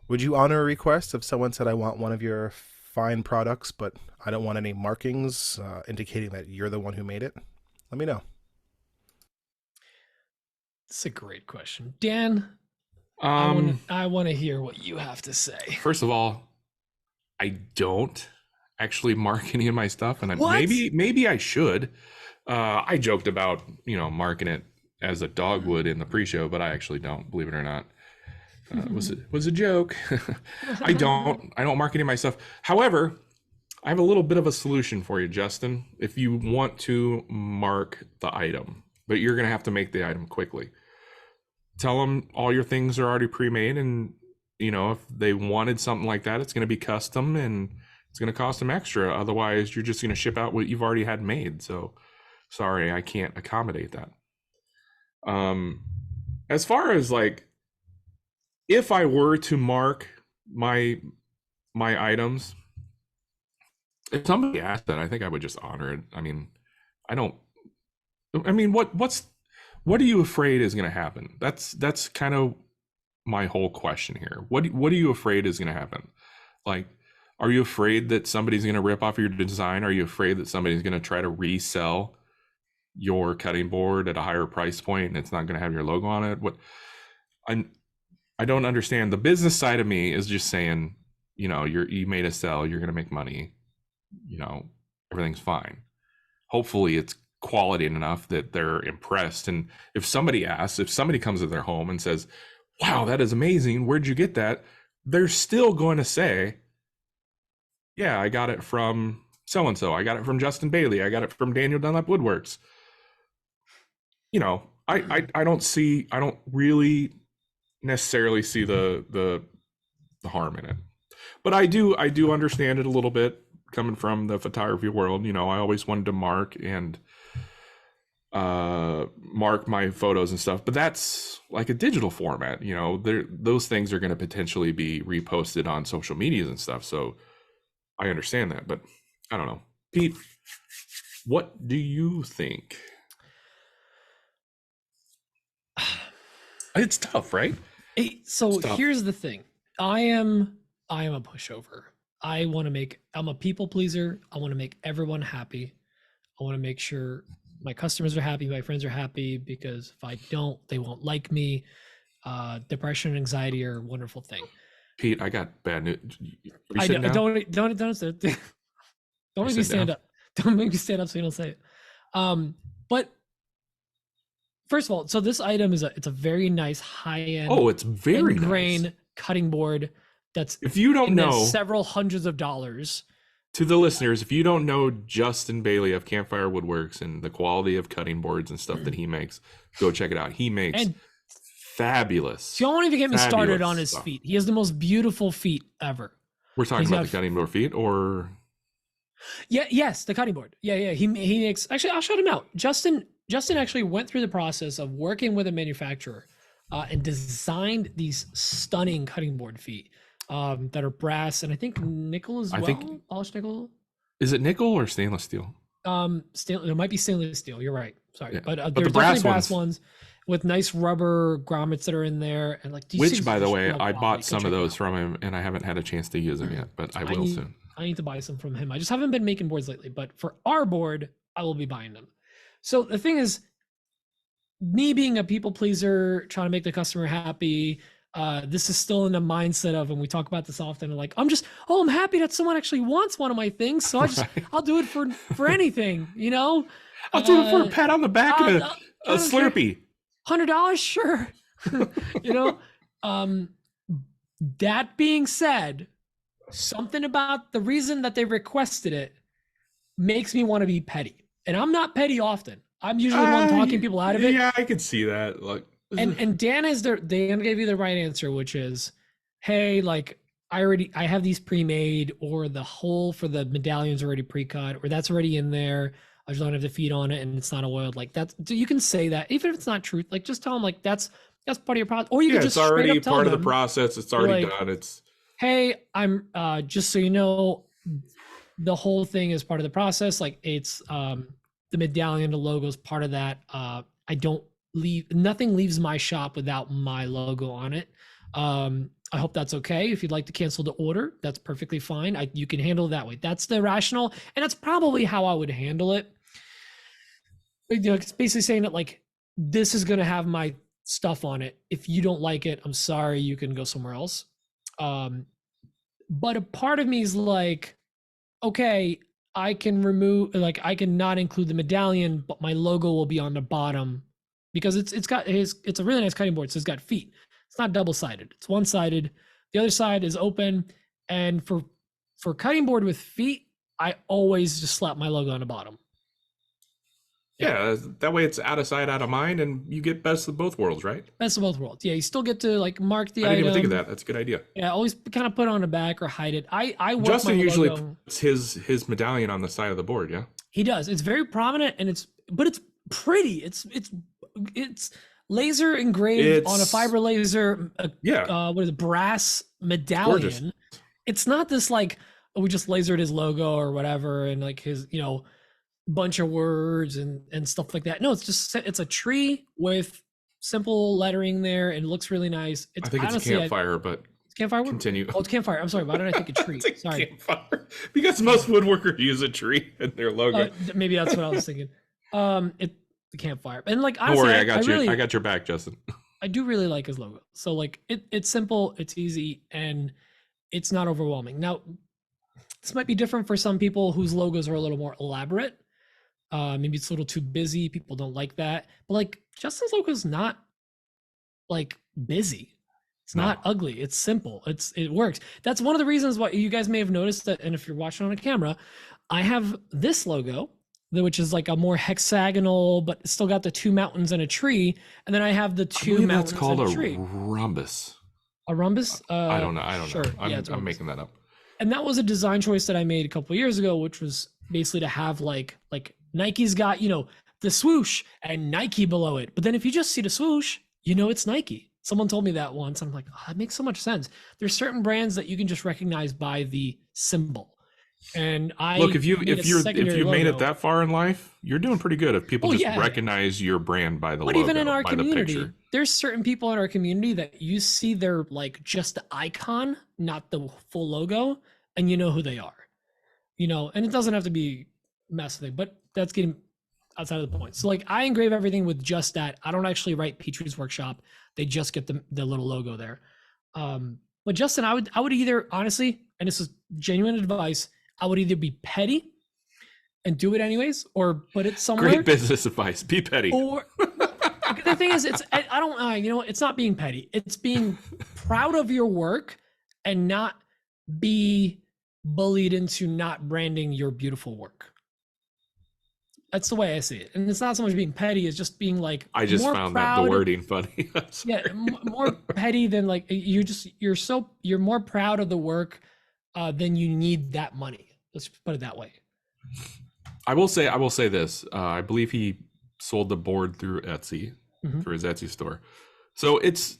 would you honor a request if someone said, I want one of your fine products, but I don't want any markings indicating that you're the one who made it? Let me know. It's a great question. Dan, I want to hear what you have to say. First of all, I don't actually mark any of my stuff, and maybe I should. I joked about marking it as a dog would in the pre-show, but I actually don't, believe it or not. It was a joke. I don't mark any of my stuff. However, I have a little bit of a solution for you, Justin. If you want to mark the item, but you're going to have to make the item quickly. Tell them all your things are already pre-made, and if they wanted something like that, it's going to be custom and it's going to cost them extra. Otherwise, you're just going to ship out what you've already had made. So, sorry, I can't accommodate that. As far as if I were to mark my items, if somebody asked that, I think I would just honor it. What are you afraid is going to happen? That's kind of my whole question here. What are you afraid is going to happen? Are you afraid that somebody's going to rip off your design? Are you afraid that somebody's going to try to resell your cutting board at a higher price point and it's not going to have your logo on it? I don't understand. The business side of me is just saying, you made a sell, you're going to make money, everything's fine. Hopefully it's quality enough that they're impressed. And if somebody comes to their home and says, wow, that is amazing, where'd you get that? They're still going to say, yeah, I got it from so-and-so. I got it from Justin Bailey. I got it from Daniel Dunlap Woodworks. I don't really necessarily see the harm in it. But I do understand it a little bit coming from the photography world. I always wanted to mark my photos and stuff, but that's like a digital format. Those things are going to potentially be reposted on social medias and stuff. So I understand that, but I don't know. Pete, what do you think? It's tough, right? Here's the thing. I am a pushover. I'm a people pleaser. I want to make everyone happy. I want to make sure my customers are happy, my friends are happy, because if I don't, they won't like me. Depression and anxiety are a wonderful thing. Pete, I got bad news. Don't make me stand up. Don't make me stand up so you don't say it. But first of all, so this item it's a very nice high-end. Oh, it's very grain nice cutting board. That's, if you don't know, several hundreds of dollars. To the listeners, if you don't know Justin Bailey of Campfire Woodworks and the quality of cutting boards and stuff that he makes, go check it out. He makes fabulous. Don't even get me started on his feet. He has the most beautiful feet ever. We're talking about the cutting board feet, or yes, the cutting board. Yeah. He makes. Actually, I'll shout him out. Justin actually went through the process of working with a manufacturer and designed these stunning cutting board feet that are brass and I think nickel as well. Polished nickel. Is it nickel or stainless steel? It might be stainless steel. You're right. Sorry, yeah. But there's definitely brass ones with nice rubber grommets that are in there, and which, by the way, I bought some of those from him, and I haven't had a chance to use them yet, but I will soon. I need to buy some from him. I just haven't been making boards lately, but for our board, I will be buying them. So the thing is, me being a people pleaser, trying to make the customer happy, this is still in the mindset of, and we talk about this often, like, I'm happy that someone actually wants one of my things, so I'll do it for anything, I'll do it for a pat on the back and a Slurpee. $100, sure. That being said, something about the reason that they requested it makes me want to be petty. And I'm not petty often. I'm usually the one talking people out of it. Yeah, I could see that. Like, and Dan gave you the right answer, which is, hey, like I have these pre-made, or the hole for the medallion's already pre-cut, or that's already in there. I just don't have the feet on it and it's not oiled. Like that's, you can say that even if it's not truth. Like just tell them like that's part of your process. Or you can just it's already straight up part tell of the process. It's already done. It's, hey, I'm just so you know, the whole thing is part of the process. Like it's the medallion, the logo is part of that. I don't nothing leaves my shop without my logo on it. I hope that's okay. If you'd like to cancel the order, that's perfectly fine. You can handle it that way. That's the rational, and that's probably how I would handle it. You know, it's basically saying that like, this is going to have my stuff on it. If you don't like it, I'm sorry, you can go somewhere else. But a part of me is like, okay, I can not include the medallion, but my logo will be on the bottom because it's a really nice cutting board. So it's got feet. It's not double-sided. It's one-sided. The other side is open. And for cutting board with feet, I always just slap my logo on the bottom. yeah, that way it's out of sight, out of mind, and you get best of both worlds, right? Best of both worlds. Yeah, you still get to like mark the I item. didn't even think of that. That's a good idea. Yeah, always kind of put it on the back or hide it. I work Justin my usually logo. puts his medallion on the side of the board, yeah? He does. It's very prominent, and it's pretty. It's laser engraved on a fiber laser. What is it? Brass medallion. It's not this like, we just lasered his logo or whatever, and like his bunch of words and stuff like that. No, it's a tree with simple lettering there, and it looks really nice. I think honestly, it's Campfire, but it's Campfire. Continue. Oh, it's Campfire. I'm sorry. Why did I think a tree? Sorry. Campfire. Because most woodworkers use a tree in their logo. Maybe that's what I was thinking. The Campfire, and like honestly, don't worry, I got your back, Justin. I do really like his logo. So like it's simple, it's easy, and it's not overwhelming. Now, this might be different for some people whose logos are a little more elaborate. Maybe it's a little too busy. People don't like that. But like Justin's logo is not like busy. It's not ugly. It's simple. It works. That's one of the reasons why you guys may have noticed that. And if you're watching on a camera, I have this logo, which is like a more hexagonal, but it's still got the two mountains and a tree. And then I have the two mountains and a tree. That's called a rhombus. A rhombus? I don't know. Sure. I'm making that up. And that was a design choice that I made a couple of years ago, which was basically to have like Nike's got, the swoosh and Nike below it. But then if you just see the swoosh, it's Nike. Someone told me that once. I'm like, oh, that makes so much sense. There's certain brands that you can just recognize by the symbol. And if you made it that far in life, you're doing pretty good. If people recognize your brand by the logo, even in our community, the there's certain people in our community that you see their like just the icon, not the full logo, and you know who they are. And it doesn't have to be massive, but that's getting outside of the point. So like I engrave everything with just that. I don't actually write Petrie's Workshop. They just get the little logo there. But Justin, I would either honestly, and this is genuine advice, I would either be petty and do it anyways, or put it somewhere. Great business advice. Be petty. Or the thing is, it's not being petty. It's being proud of your work and not be bullied into not branding your beautiful work. That's the way I see it. And it's not so much being petty, it's just being like, I just found the wording funny. Yeah, more petty than like you're more proud of the work than you need that money. Let's put it that way. I will say this. I believe he sold the board through Etsy, through his Etsy store. So it's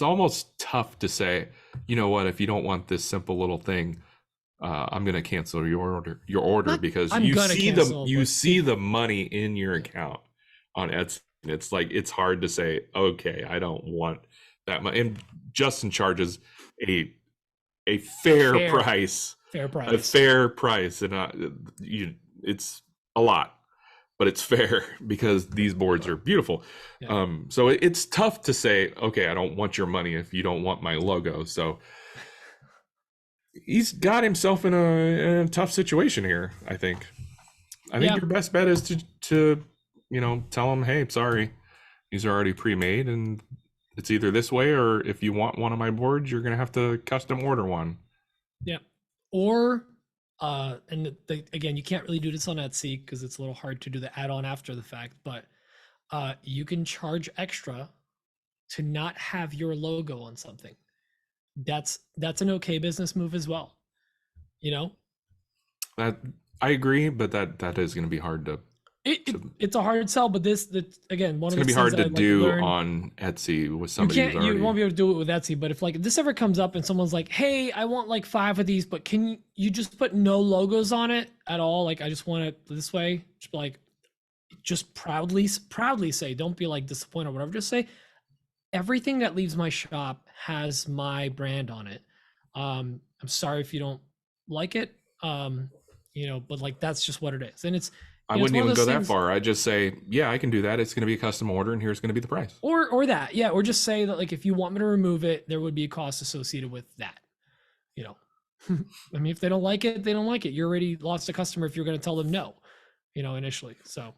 almost tough to say, you know what, if you don't want this simple little thing, I'm going to cancel your order because you see the money in your account on Etsy. And it's like, it's hard to say, okay, I don't want that money. And Justin charges a fair price. A fair price. And it's a lot, but it's fair because these boards are beautiful. Yeah. So it's tough to say, okay, I don't want your money if you don't want my logo. So he's got himself in a tough situation here. I think your best bet is to tell him, hey, sorry, these are already pre-made and it's either this way, or if you want one of my boards, you're gonna have to custom order one. Yeah. Or and again, you can't really do this on Etsy because it's a little hard to do the add-on after the fact, but you can charge extra to not have your logo on something. That's an okay business move as well. You know? That I agree, but that is gonna be hard to. It's a hard sell, but again, It's gonna be hard to do on Etsy with somebody who's already. You won't be able to do it with Etsy, but if this ever comes up and someone's like, "Hey, I want like 5 of these, but can you just put no logos on it at all? Like, I just want it this way." Just be like, just proudly say, don't be like disappointed or whatever. Just say, everything that leaves my shop has my brand on it. I'm sorry if you don't like it, but like that's just what it is, and it's. I wouldn't even go that far. I'd just say, yeah, I can do that. It's going to be a custom order, and here's going to be the price. Or that, yeah. Or just say that, like, if you want me to remove it, there would be a cost associated with that. I mean, if they don't like it, they don't like it. You already lost a customer if you're going to tell them no, initially. So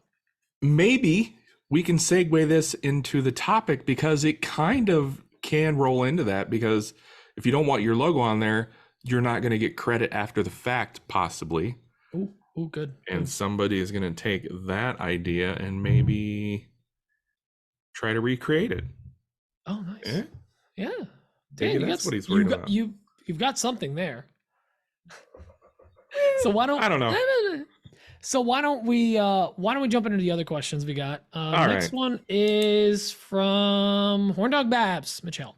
maybe we can segue this into the topic, because it kind of can roll into that, because if you don't want your logo on there, you're not going to get credit after the fact, possibly. Oh, good. And somebody is going to take that idea and maybe try to recreate it. Oh, nice. Yeah. Maybe that's what he's worried about. You've got something there. So why don't I don't know. So why don't we jump into the other questions we got? Next one is from Horndog Maps, Mitch Hale.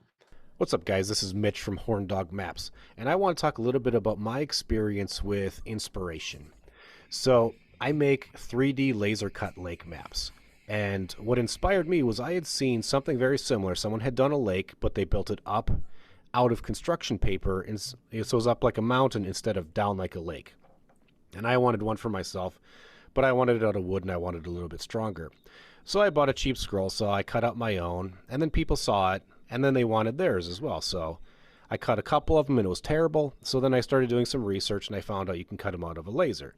What's up, guys? This is Mitch from Horndog Maps, and I want to talk a little bit about my experience with inspiration. So I make 3D laser cut lake maps, and what inspired me was I had seen something very similar. Someone had done a lake, but they built it up out of construction paper, and so it was up like a mountain instead of down like a lake. And I wanted one for myself, but I wanted it out of wood, and I wanted it a little bit stronger. So I bought a cheap scroll, so I cut out my own, and then people saw it, and then they wanted theirs as well. So I cut a couple of them, and it was terrible. So then I started doing some research, and I found out you can cut them out of a laser.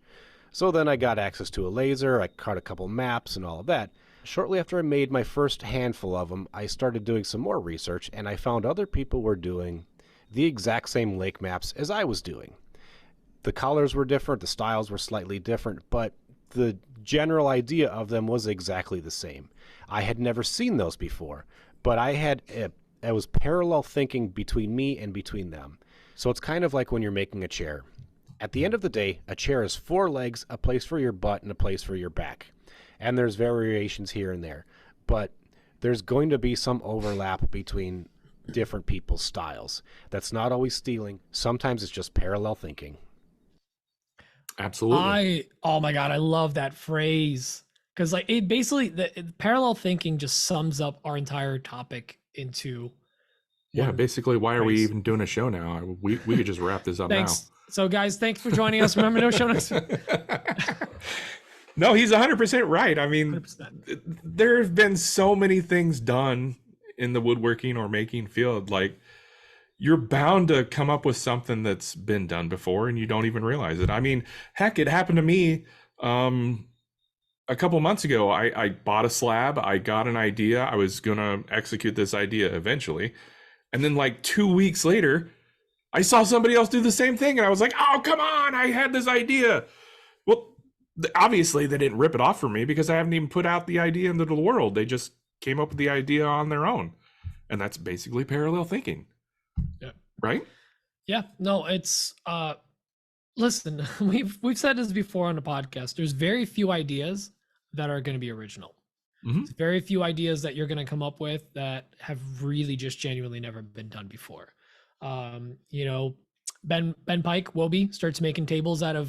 So then I got access to a laser, I cut a couple maps and all of that. Shortly after I made my first handful of them, I started doing some more research, and I found other people were doing the exact same lake maps as I was doing. The colors were different, the styles were slightly different, but the general idea of them was exactly the same. I had never seen those before, but I was parallel thinking between me and between them. So it's kind of like when you're making a chair. At the end of the day, a chair is 4 legs, a place for your butt, and a place for your back. And there's variations here and there. But there's going to be some overlap between different people's styles. That's not always stealing. Sometimes it's just parallel thinking. Absolutely. Oh my God, I love that phrase. Because like it basically, parallel thinking just sums up our entire topic into. Yeah, basically, why are we even doing a show now? We could just wrap this up now. So guys, thanks for joining us. Remember, no show notes. No, he's 100% right. I mean, 100%. There have been so many things done in the woodworking or making field. Like, you're bound to come up with something that's been done before and you don't even realize it. I mean, heck, it happened to me a couple months ago. I bought a slab. I got an idea. I was going to execute this idea eventually. And then like 2 weeks later, I saw somebody else do the same thing, and I was like, oh, come on, I had this idea. Well, obviously, they didn't rip it off from me because I haven't even put out the idea into the world. They just came up with the idea on their own. And that's basically parallel thinking. Yeah. Right? Yeah. No, it's listen, we've said this before on the podcast. There's very few ideas that are going to be original. Mm-hmm. There's very few ideas that you're going to come up with that have really just genuinely never been done before. Ben Pike, Wobie, starts making tables out of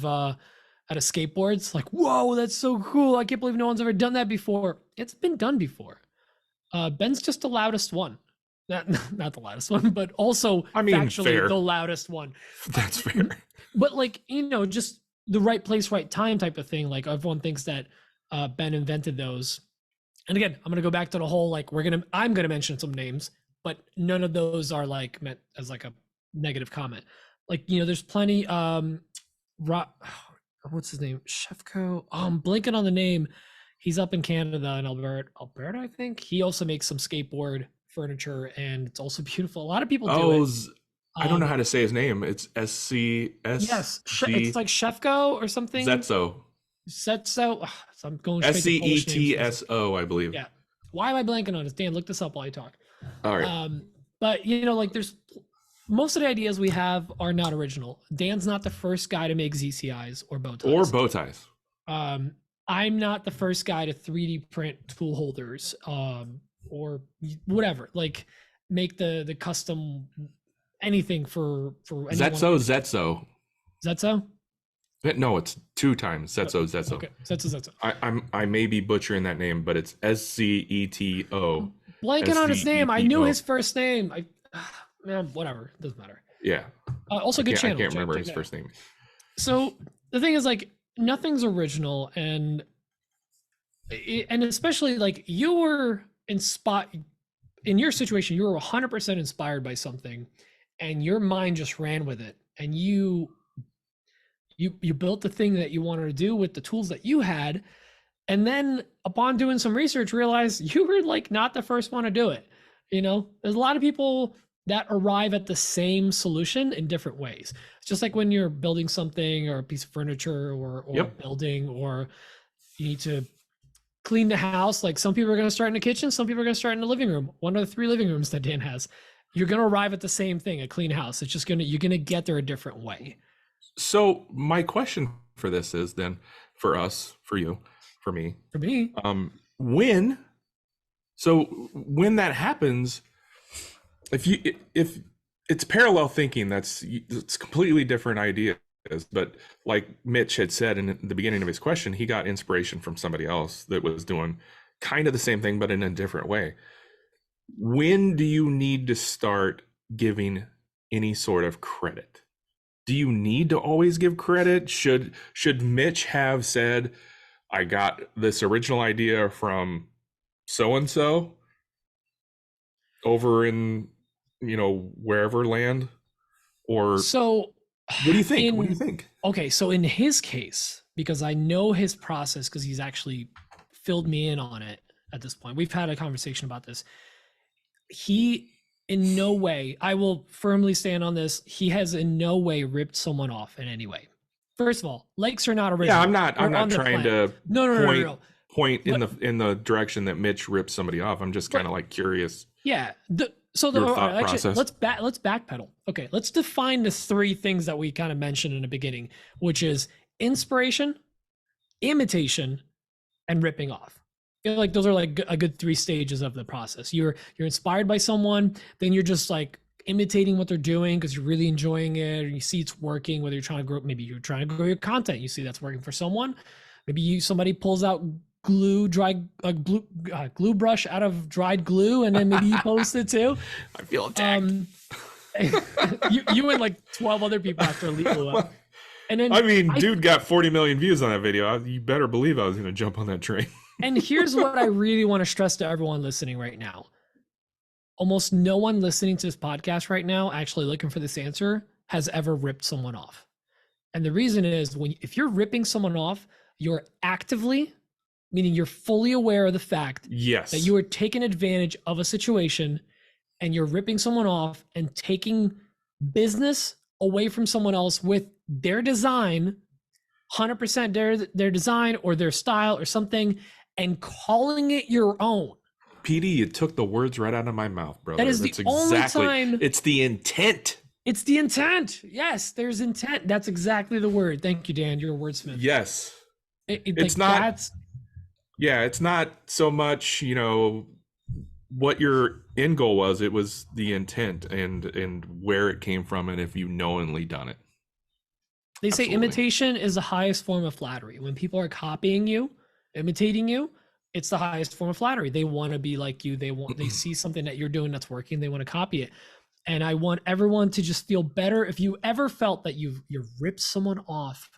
skateboards. Like, whoa, that's so cool. I can't believe no one's ever done that before. It's been done before. Ben's just the loudest one. Not the loudest one, but also factually fair. The loudest one. That's fair. But like, just the right place, right time type of thing. Like everyone thinks that Ben invented those. And again, I'm going to go back to the whole, like, I'm going to mention some names, but none of those are like meant as like a negative comment. Like, there's plenty, what's his name? Shefko. Oh, I'm blanking on the name. He's up in Canada in Alberta, I think. He also makes some skateboard furniture, and it's also beautiful. A lot of people do Oh, it. I don't know how to say his name. It's SCS. Yes, it's like Shefko or something. Zetso. Setso. So I'm going straight to Polish names. SCETSO, I believe. Yeah. Why am I blanking on this? Dan, look this up while I talk. All right. But you know, like there's most of the ideas we have are not original. Dan's not the first guy to make ZCIs or bow ties. Or bow ties. I'm not the first guy to 3D print tool holders, or whatever. Like make the custom anything for anyone. Zetso. Zetso? No, it's 2 times Zetso. Okay, Zetso. I may be butchering that name, but it's SCETO. Blanking on his name. I knew his first name. Man, whatever. Doesn't matter. Yeah. Also, good channel. I can't remember his first name. So the thing is, like, nothing's original, and especially like you were inspired in your situation. You were 100% inspired by something, and your mind just ran with it, and you built the thing that you wanted to do with the tools that you had, and then upon doing some research realized you were like not the first one to do it. You know, there's a lot of people that arrive at the same solution in different ways. It's just like when you're building something or a piece of furniture or building, or you need to clean the house. Like some people are going to start in the kitchen, some people are going to start in the living room. One of the 3 living rooms that Dan has. You're going to arrive at the same thing, a clean house. It's just you're going to get there a different way. So my question for this is then, for us, for you, for me, when that happens, if it's parallel thinking, it's completely different ideas. But like Mitch had said in the beginning of his question, he got inspiration from somebody else that was doing kind of the same thing, but in a different way. When do you need to start giving any sort of credit? Do you need to always give credit? Should Mitch have said, I got this original idea from so-and-so over in, wherever land? Or so what do you think? Okay, so in his case, because I know his process, because he's actually filled me in on it at this point. We've had a conversation about this. He in no way, I will firmly stand on this, he has in no way ripped someone off in any way. First of all, lakes are not original. Yeah, I'm not trying to point in the direction that Mitch ripped somebody off. I'm just kind of like curious. Yeah. Let's backpedal. Okay, let's define the 3 things that we kind of mentioned in the beginning, which is inspiration, imitation, and ripping off. I feel like those are like a good 3 stages of the process. You're inspired by someone, then you're just like imitating what they're doing because you're really enjoying it, or you see it's working. Whether you're trying to grow, maybe you're trying to grow your content, you see that's working for someone. Maybe somebody pulls out glue brush out of dried glue, and then maybe you post it too. I feel attacked. You and like 12 other people after Elite blew up. And then dude got 40 million views on that video. You better believe I was going to jump on that train. And here's what I really want to stress to everyone listening right now. Almost no one listening to this podcast right now, actually looking for this answer, has ever ripped someone off. And the reason is if you're ripping someone off, you're actively, meaning you're fully aware of the fact that you are taking advantage of a situation, and you're ripping someone off and taking business away from someone else with their design, 100% their design or their style or something, and calling it your own. PD, you took the words right out of my mouth, brother. That is the only time. It's the intent. It's the intent. Yes, there's intent. That's exactly the word. Thank you, Dan. You're a wordsmith. Yes. It's not. Yeah, it's not so much, what your end goal was. It was the intent and where it came from, and if you knowingly done it. They say imitation is the highest form of flattery. When people are copying you, imitating you, it's the highest form of flattery. They want to be like you. They see something that you're doing that's working. They want to copy it. And I want everyone to just feel better. If you ever felt that you've ripped someone off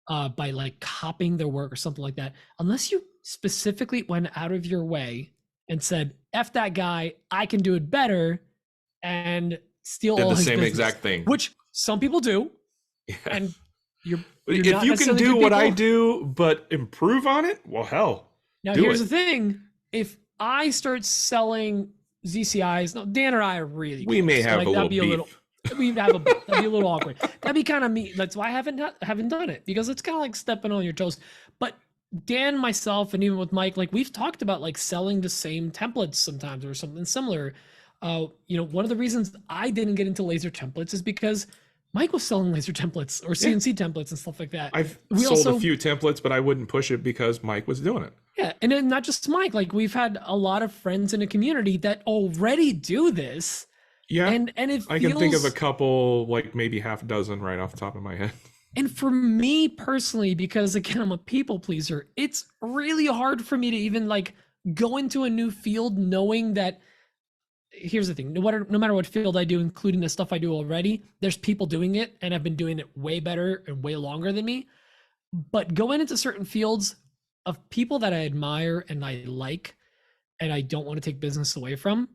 by like copying their work or something like that, unless you specifically went out of your way and said, F that guy, I can do it better, and steal all his business. Did the same exact thing. Which some people do. Yeah. And you're if you can do what I do, but improve on it, well, hell. Now, here's the thing. If I start selling ZCIs. No, Dan or I are really. We may close. have a little that'd be beef. We'd have that'd be a little awkward. That'd be kind of me. That's why I haven't done it, because it's kind of like stepping on your toes. But Dan, myself, and even with Mike, like we've talked about like selling the same templates sometimes or something similar. One of the reasons I didn't get into laser templates is because Mike was selling laser templates or CNC templates and stuff like that. I've sold a few templates, but I wouldn't push it because Mike was doing it. Yeah, and then not just Mike, like we've had a lot of friends in the community that already do this. Yeah, and it I can think of a couple, like maybe half a dozen right off the top of my head. And for me personally, because again, I'm a people pleaser, it's really hard for me to even like go into a new field knowing that, here's the thing, no matter what field I do, including the stuff I do already, there's people doing it and have been doing it way better and way longer than me. But going into certain fields of people that I admire and I like, and I don't want to take business away from,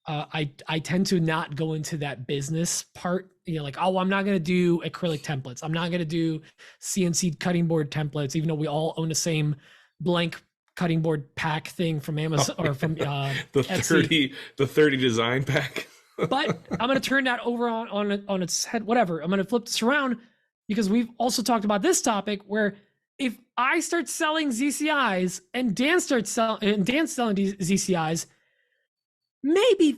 I tend to not go into that business part, like, oh, I'm not going to do acrylic templates. I'm not going to do CNC cutting board templates, even though we all own the same blank cutting board pack thing from Amazon or from the 30 design pack. But I'm going to turn that over on its head, whatever. I'm going to flip this around, because we've also talked about this topic where if I start selling ZCIs and Dan's selling ZCIs, maybe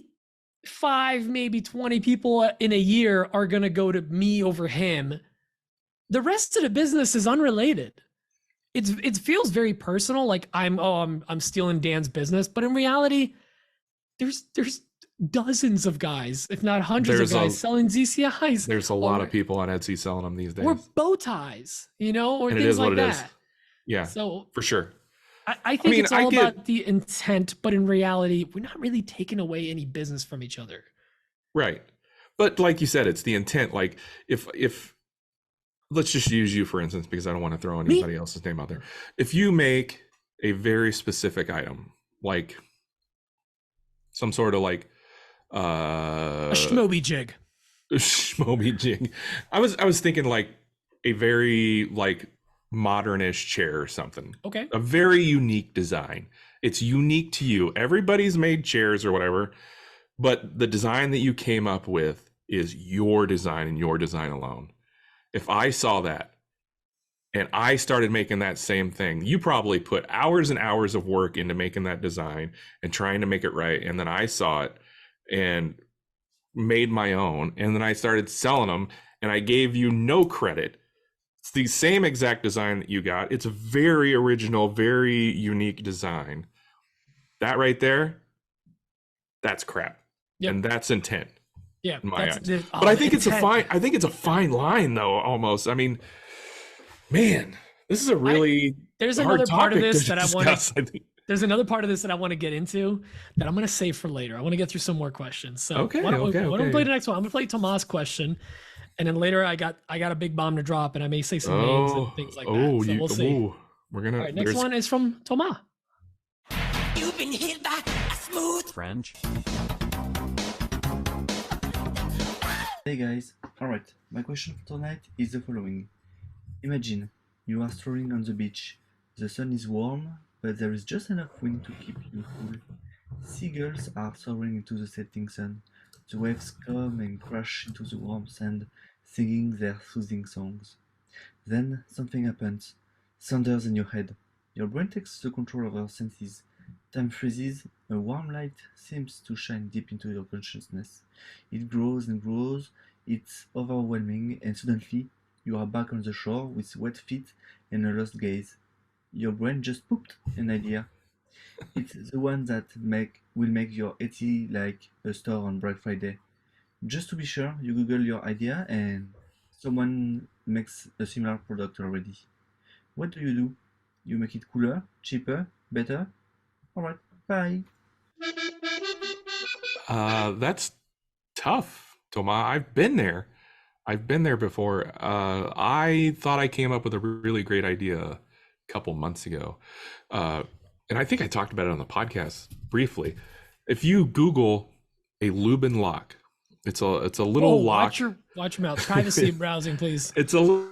5, maybe 20 people in a year are going to go to me over him. The rest of the business is unrelated. It feels very personal, like I'm stealing Dan's business, but in reality, there's dozens of guys, if not hundreds of guys, selling ZCIs. There's a lot of people on Etsy selling them these days. Or bow ties, or and things like that. Is. Yeah, so for sure. I think it's all about the intent, but in reality, we're not really taking away any business from each other. Right. But like you said, it's the intent. Like if let's just use you, for instance, because I don't want to throw anybody else's name out there. If you make a very specific item, like some sort of like a schmoby jig. Schmoby jig. I was thinking like a very like modernish chair or something. Okay. A very unique design. It's unique to you. Everybody's made chairs or whatever, but the design that you came up with is your design and your design alone. If I saw that and I started making that same thing, you probably put hours and hours of work into making that design and trying to make it right. And then I saw it and made my own. And then I started selling them and I gave you no credit. It's the same exact design that you got. It's a very original, very unique design. That right there, that's crap. Yep. And that's intent. Yeah. In my eyes. But I think it's a fine line though, almost. I mean, man, this is a really there's another part of this that I want to there's another part of this that I want to get into that I'm going to save for later. I want to get through some more questions. So why don't we play the next one? I'm going to play Tomas' question. And then later I got a big bomb to drop, and I may say some names and things like that. So we'll see. We're gonna. All right, next one is from Tomas. You've been hit by a smooth French. Hey guys, alright, my question for tonight is the following. Imagine you are strolling on the beach. The sun is warm, but there is just enough wind to keep you cool. Seagulls are soaring into the setting sun. The waves come and crash into the warm sand, singing their soothing songs. Then something happens. Thunders in your head. Your brain takes the control of your senses. Time freezes. A warm light seems to shine deep into your consciousness. It grows and grows. It's overwhelming, and suddenly you are back on the shore with wet feet and a lost gaze. Your brain just pooped an idea. It's the one that will make your Etsy like a store on Black Friday. Just to be sure, you Google your idea and someone makes a similar product already. What do? You make it cooler, cheaper, better? Alright, bye. That's tough, Thomas. I've been there before. I thought I came up with a really great idea a couple months ago. And I think I talked about it on the podcast briefly. If you Google a Lubin lock, it's a little lock. Watch your mouth. Privacy browsing, please. It's a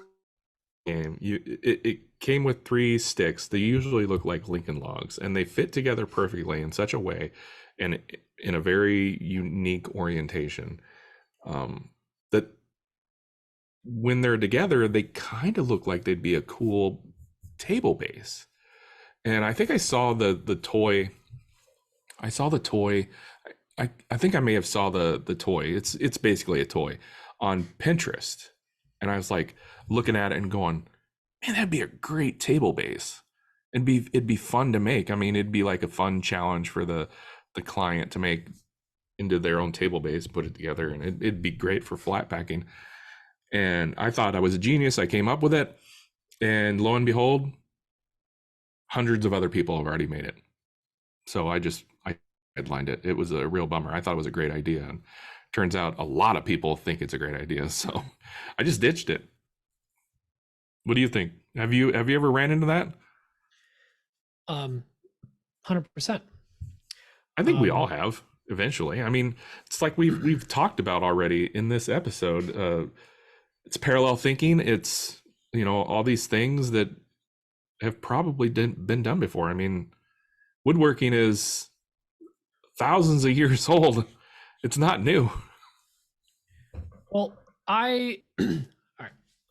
game. It came with 3 sticks. They usually look like Lincoln logs, and they fit together perfectly in such a way. and in a very unique orientation. That when they're together, they kind of look like they'd be a cool table base. And I think I saw the toy. I saw the toy. I think I may have saw the toy. It's basically a toy on Pinterest, and I was like looking at it and going, man, that'd be a great table base. It'd be fun to make. I mean, it'd be like a fun challenge for the client to make into their own table base, put it together, and it'd be great for flat packing. And I thought I was a genius. I came up with it, and lo and behold, hundreds of other people have already made it. So I headlined it. It was a real bummer. I thought it was a great idea, and turns out a lot of people think it's a great idea. So I just ditched it. What do you think? Have you ever ran into that? 100%. I think we all have eventually. I mean, it's like we've talked about already in this episode. It's parallel thinking. It's, all these things that have probably been done before. I mean, woodworking is thousands of years old. It's not new. Well, all right, I'm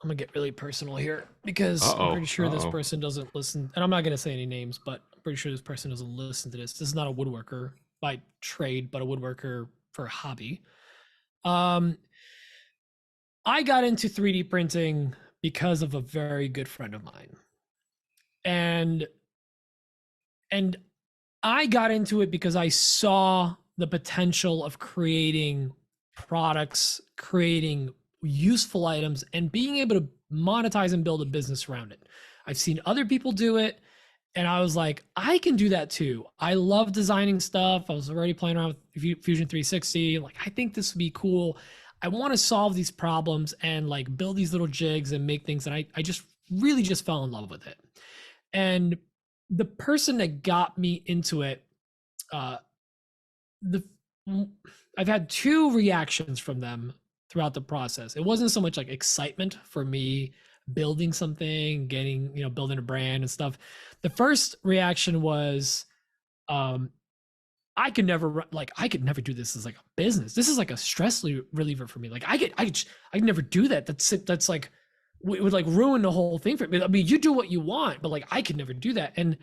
gonna get really personal here because I'm pretty sure this person doesn't listen, and I'm not gonna say any names, but I'm pretty sure this person doesn't listen to this. This is not a woodworker by trade, but a woodworker for a hobby. I got into 3D printing because of a very good friend of mine. And I got into it because I saw the potential of creating products, creating useful items, and being able to monetize and build a business around it. I've seen other people do it, and I was like, I can do that too. I love designing stuff. I was already playing around with Fusion 360. Like, I think this would be cool. I want to solve these problems and like build these little jigs and make things. And I just really just fell in love with it. And the person that got me into it, I've had two reactions from them throughout the process. It wasn't so much like excitement for me building something, getting, building a brand and stuff. The first reaction was, I could never do this as like a business. This is like a stress reliever for me. Like I could never do that. That's like, it would like ruin the whole thing for me. I mean, you do what you want, but like, I could never do that. And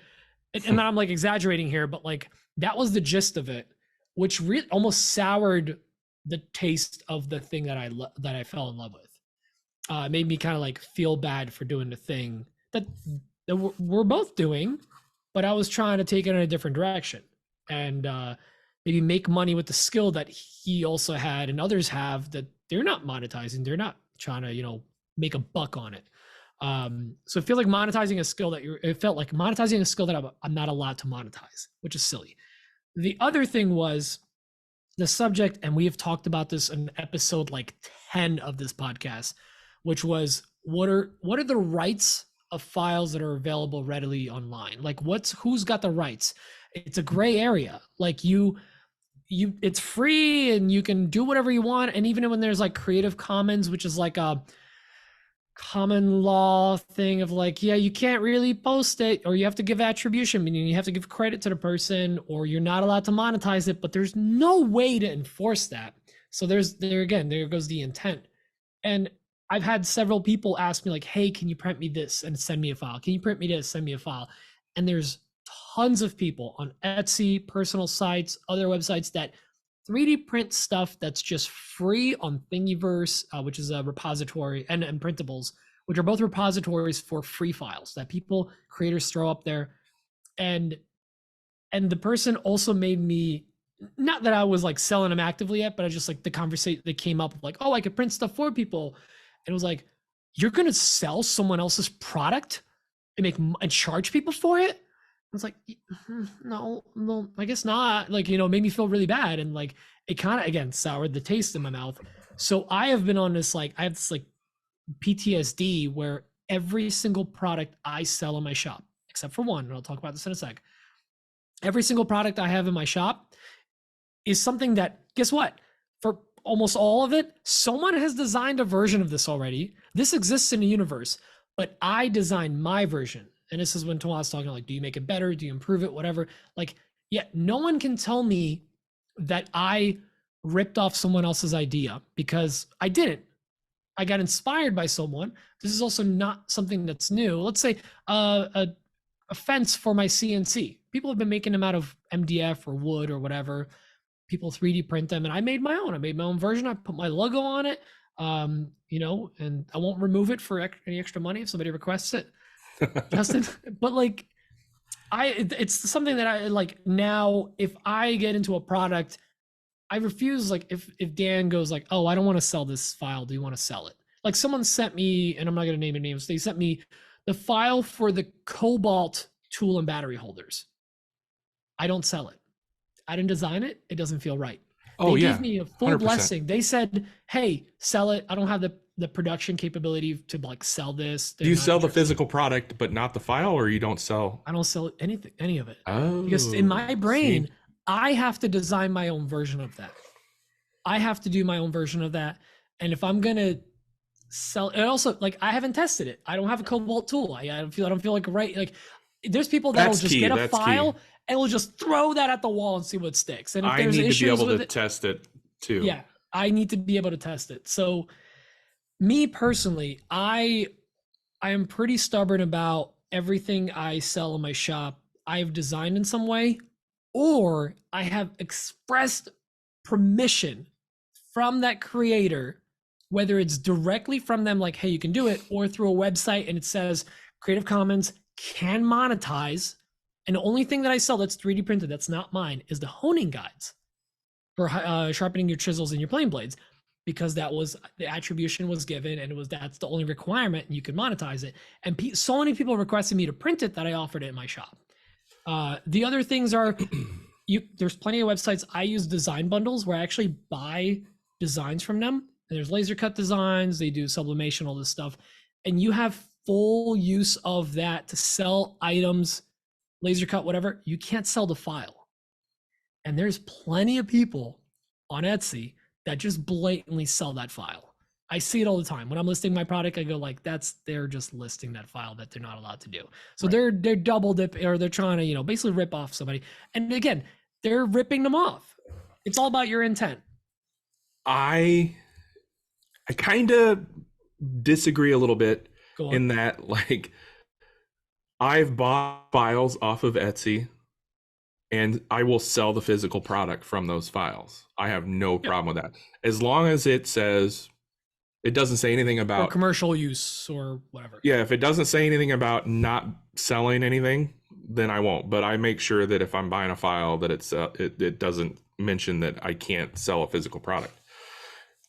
I'm like exaggerating here, but like, that was the gist of it, which really almost soured the taste of the thing that I fell in love with. It made me kind of like feel bad for doing the thing that we're both doing, but I was trying to take it in a different direction and maybe make money with the skill that he also had and others have that they're not monetizing. They're not trying to, make a buck on it. So it felt like monetizing a skill that I'm not allowed to monetize, which is silly. The other thing was the subject, and we have talked about this in episode like 10 of this podcast, which was what are the rights of files that are available readily online? Like who's got the rights? It's a gray area. Like it's free and you can do whatever you want. And even when there's like Creative Commons, which is like a common law thing of like, yeah, you can't really post it, or you have to give attribution, meaning you have to give credit to the person, or you're not allowed to monetize it, but there's no way to enforce that. So there goes the intent. And I've had several people ask me like, hey, can you print me this and send me a file? Can you print me this, send me a file? And there's tons of people on Etsy, personal sites, other websites that 3D print stuff that's just free on Thingiverse, which is a repository, and Printables, which are both repositories for free files that creators throw up there. And the person also made me, not that I was like selling them actively yet, but I just like the conversation that came up like, oh, I could print stuff for people. And it was like, you're going to sell someone else's product and charge people for it? I was like, no, I guess not. Like, made me feel really bad. And like, it kind of, again, soured the taste in my mouth. So I have been on this, like, I have this like PTSD where every single product I sell in my shop, except for one, and I'll talk about this in a sec. Every single product I have in my shop is something that, guess what? For almost all of it, someone has designed a version of this already. This exists in the universe, but I designed my version. And this is when Tomas talking like, do you make it better? Do you improve it? Whatever. Like, yeah, no one can tell me that I ripped off someone else's idea, because I didn't. I got inspired by someone. This is also not something that's new. Let's say a fence for my CNC. People have been making them out of MDF or wood or whatever. People 3D print them, and I made my own. I made my own version. I put my logo on it, you know, and I won't remove it for any extra money if somebody requests it, Justin. But like, it's something that I like now. If I get into a product, I refuse. Like, if Dan goes like, "Oh, I don't want to sell this file. Do you want to sell it?" Like, someone sent me, and I'm not going to name their names. They sent me the file for the Cobalt tool and battery holders. I don't sell it. I didn't design it. It doesn't feel right. They gave me a full 100%. blessing. They said, "Hey, sell it. I don't have the production capability to like sell this." Do you sell the physical product but not the file, or you don't sell? I don't sell anything, any of it. Oh, Because in my brain, see? I have to design my own version of that. I have to do my own version of that. And if I'm gonna sell it, also, like, I haven't tested it. I don't have a Cobalt tool. I don't feel like like there's people that'll That's just key, get a that's file key. and will just throw that at the wall and see what sticks. And if I there's need to issues be able with to it, test it too. yeah, I need to be able to test it. So me personally, I am pretty stubborn about everything I sell in my shop. I've designed in some way, or I have expressed permission from that creator, whether it's directly from them, like, hey, you can do it, or through a website and it says Creative Commons can monetize. And the only thing that I sell that's 3D printed, that's not mine, is the honing guides for sharpening your chisels and your plane blades, because that was the attribution was given, and that's the only requirement, and you could monetize it. And so many people requested me to print it that I offered it in my shop. The other things are, there's plenty of websites. I use design bundles where I actually buy designs from them. And there's laser cut designs, they do sublimation, all this stuff, and you have full use of that to sell items, laser cut, whatever. You can't sell the file. And there's plenty of people on Etsy that just blatantly sell that file. I see it all the time. When I'm listing my product, I go like, they're just listing that file that they're not allowed to do. So they're double dip, or they're trying to, you know, basically rip off somebody. And again, they're ripping them off. It's all about your intent. I kind of disagree a little bit Go on. in that, like, I've bought files off of Etsy and I will sell the physical product from those files. I have no problem with that. As long as it says, it doesn't say anything Or about commercial use or whatever. Yeah, if it doesn't say anything about not selling anything, then I won't. But I make sure that if I'm buying a file, that it doesn't mention that I can't sell a physical product.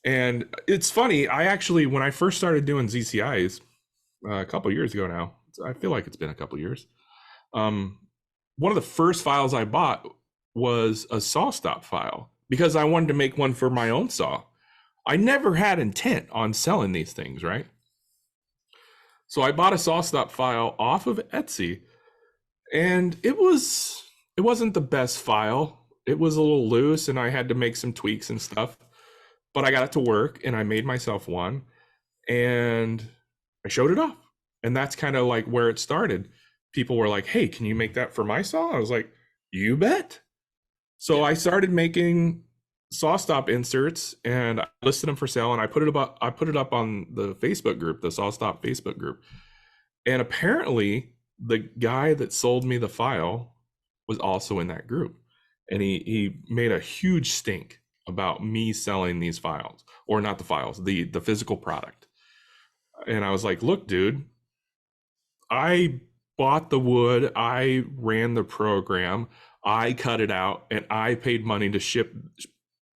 And it's funny, I actually, when I first started doing ZCIs a couple years ago now, I feel like it's been a couple years. One of the first files I bought was a saw stop file because I wanted to make one for my own saw. I never had intent on selling these things, right? So I bought a saw stop file off of Etsy, and it wasn't the best file. It was a little loose and I had to make some tweaks and stuff, but I got it to work and I made myself one and I showed it off. And that's kind of like where it started. People were like, hey, can you make that for my saw? I was like, you bet. So I started making saw stop inserts and I listed them for sale, and I put it up on the Facebook group, the Saw Stop Facebook group. And apparently the guy that sold me the file was also in that group. And he made a huge stink about me selling these files, or not the files, the physical product. And I was like, look, dude, I bought the wood, I ran the program, I cut it out, and I paid money to ship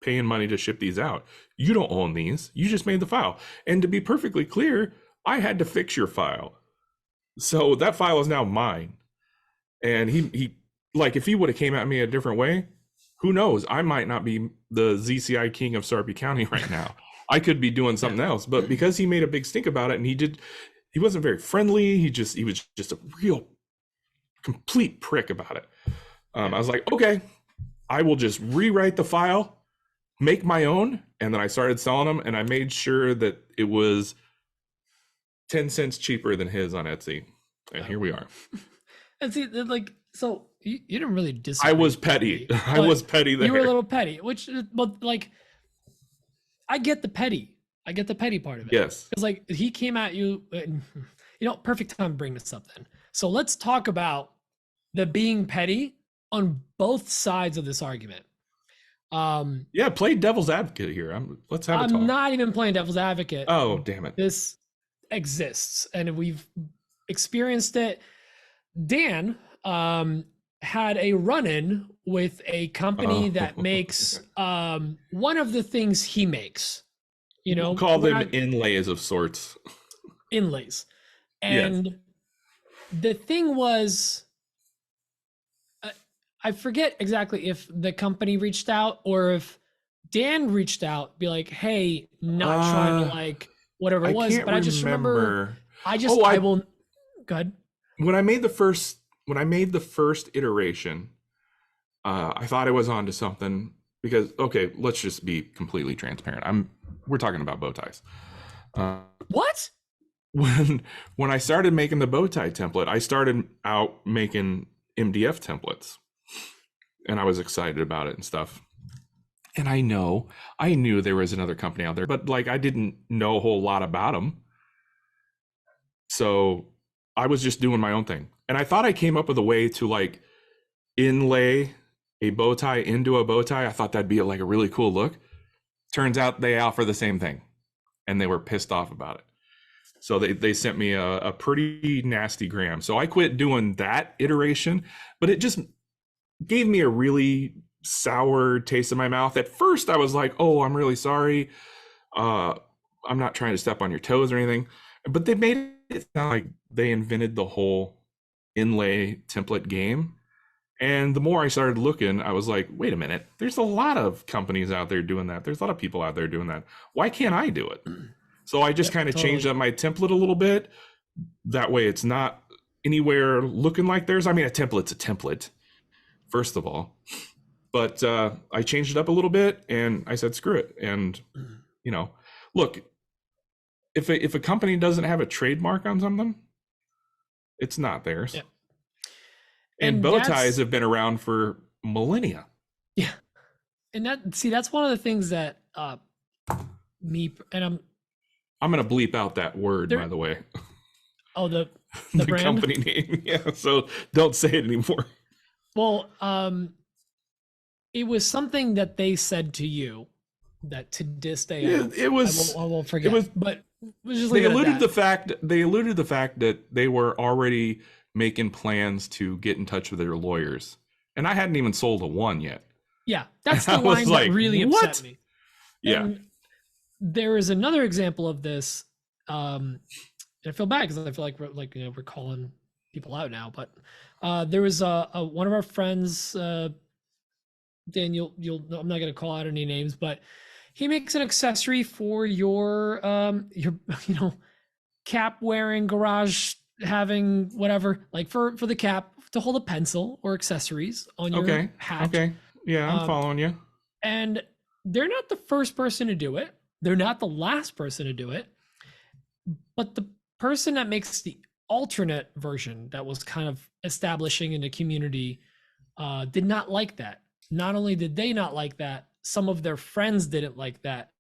these out. You don't own these. You just made the file. And to be perfectly clear, I had to fix your file. So that file is now mine. And he like, if he would have came at me a different way, who knows? I might not be the ZCI king of Sarpy County right now. I could be doing something else. But because he made a big stink about it, and he wasn't very friendly. He was just a real complete prick about it. I was like, okay, I will just rewrite the file, make my own. And then I started selling them, and I made sure that it was 10 cents cheaper than his on Etsy. And here we are. And see, like, So you didn't really disagree. I was petty. I but was petty there. You were a little petty, but like, I get the petty part of it. Yes. Because like he came at you, and, perfect time to bring this up then. So let's talk about the being petty on both sides of this argument. Yeah, play devil's advocate here. Let's have a talk. I'm not even playing devil's advocate. Oh, damn it. This exists and we've experienced it. Dan had a run-in with a company that makes one of the things he makes. We'll call them inlays of sorts. Inlays. And the thing was, I forget exactly if the company reached out or if Dan reached out, be like, hey, not trying to like whatever it was, but I just remember I will go ahead. When I made the first iteration, I thought I was onto something because, okay, let's just be completely transparent. We're talking about bow ties. What? When I started making the bow tie template, I started out making MDF templates, and I was excited about it and stuff. And I knew there was another company out there, but like I didn't know a whole lot about them. So I was just doing my own thing. And I thought I came up with a way to like inlay a bow tie into a bow tie. I thought that'd be like a really cool look. Turns out they offer the same thing, and they were pissed off about it. So they sent me a pretty nasty gram. So I quit doing that iteration, but it just gave me a really sour taste in my mouth. At first I was like, oh, I'm really sorry. I'm not trying to step on your toes or anything, but they made it sound like they invented the whole inlay template game. And the more I started looking, I was like, wait a minute, there's a lot of companies out there doing that. There's a lot of people out there doing that. Why can't I do it? So I just kind of changed up my template a little bit. That way it's not anywhere looking like theirs. I mean, a template's a template, first of all. But I changed it up a little bit, and I said, screw it. And, look, if a company doesn't have a trademark on something, it's not theirs. Yeah. And bow ties have been around for millennia. Yeah. And that's one of the things that I'm going to bleep out that word, by the way. Oh, the brand? Company name. Yeah. So don't say it anymore. Well, it was something that they said to you that to this day, I won't forget. But just they alluded the fact that they were already making plans to get in touch with their lawyers, and I hadn't even sold a one yet. Yeah, that's the line that really upset me. Yeah. And there is another example of this. I feel bad because I feel like we're calling people out now, but there was one of our friends, Dan, I'm not going to call out any names, but he makes an accessory for your cap wearing, garage having, whatever, like for the cap to hold a pencil or accessories on your hat. Okay. Yeah, I'm following you. And they're not the first person to do it. They're not the last person to do it. But the person that makes the alternate version that was kind of establishing in the community did not like that. Not only did they not like that, some of their friends didn't like that.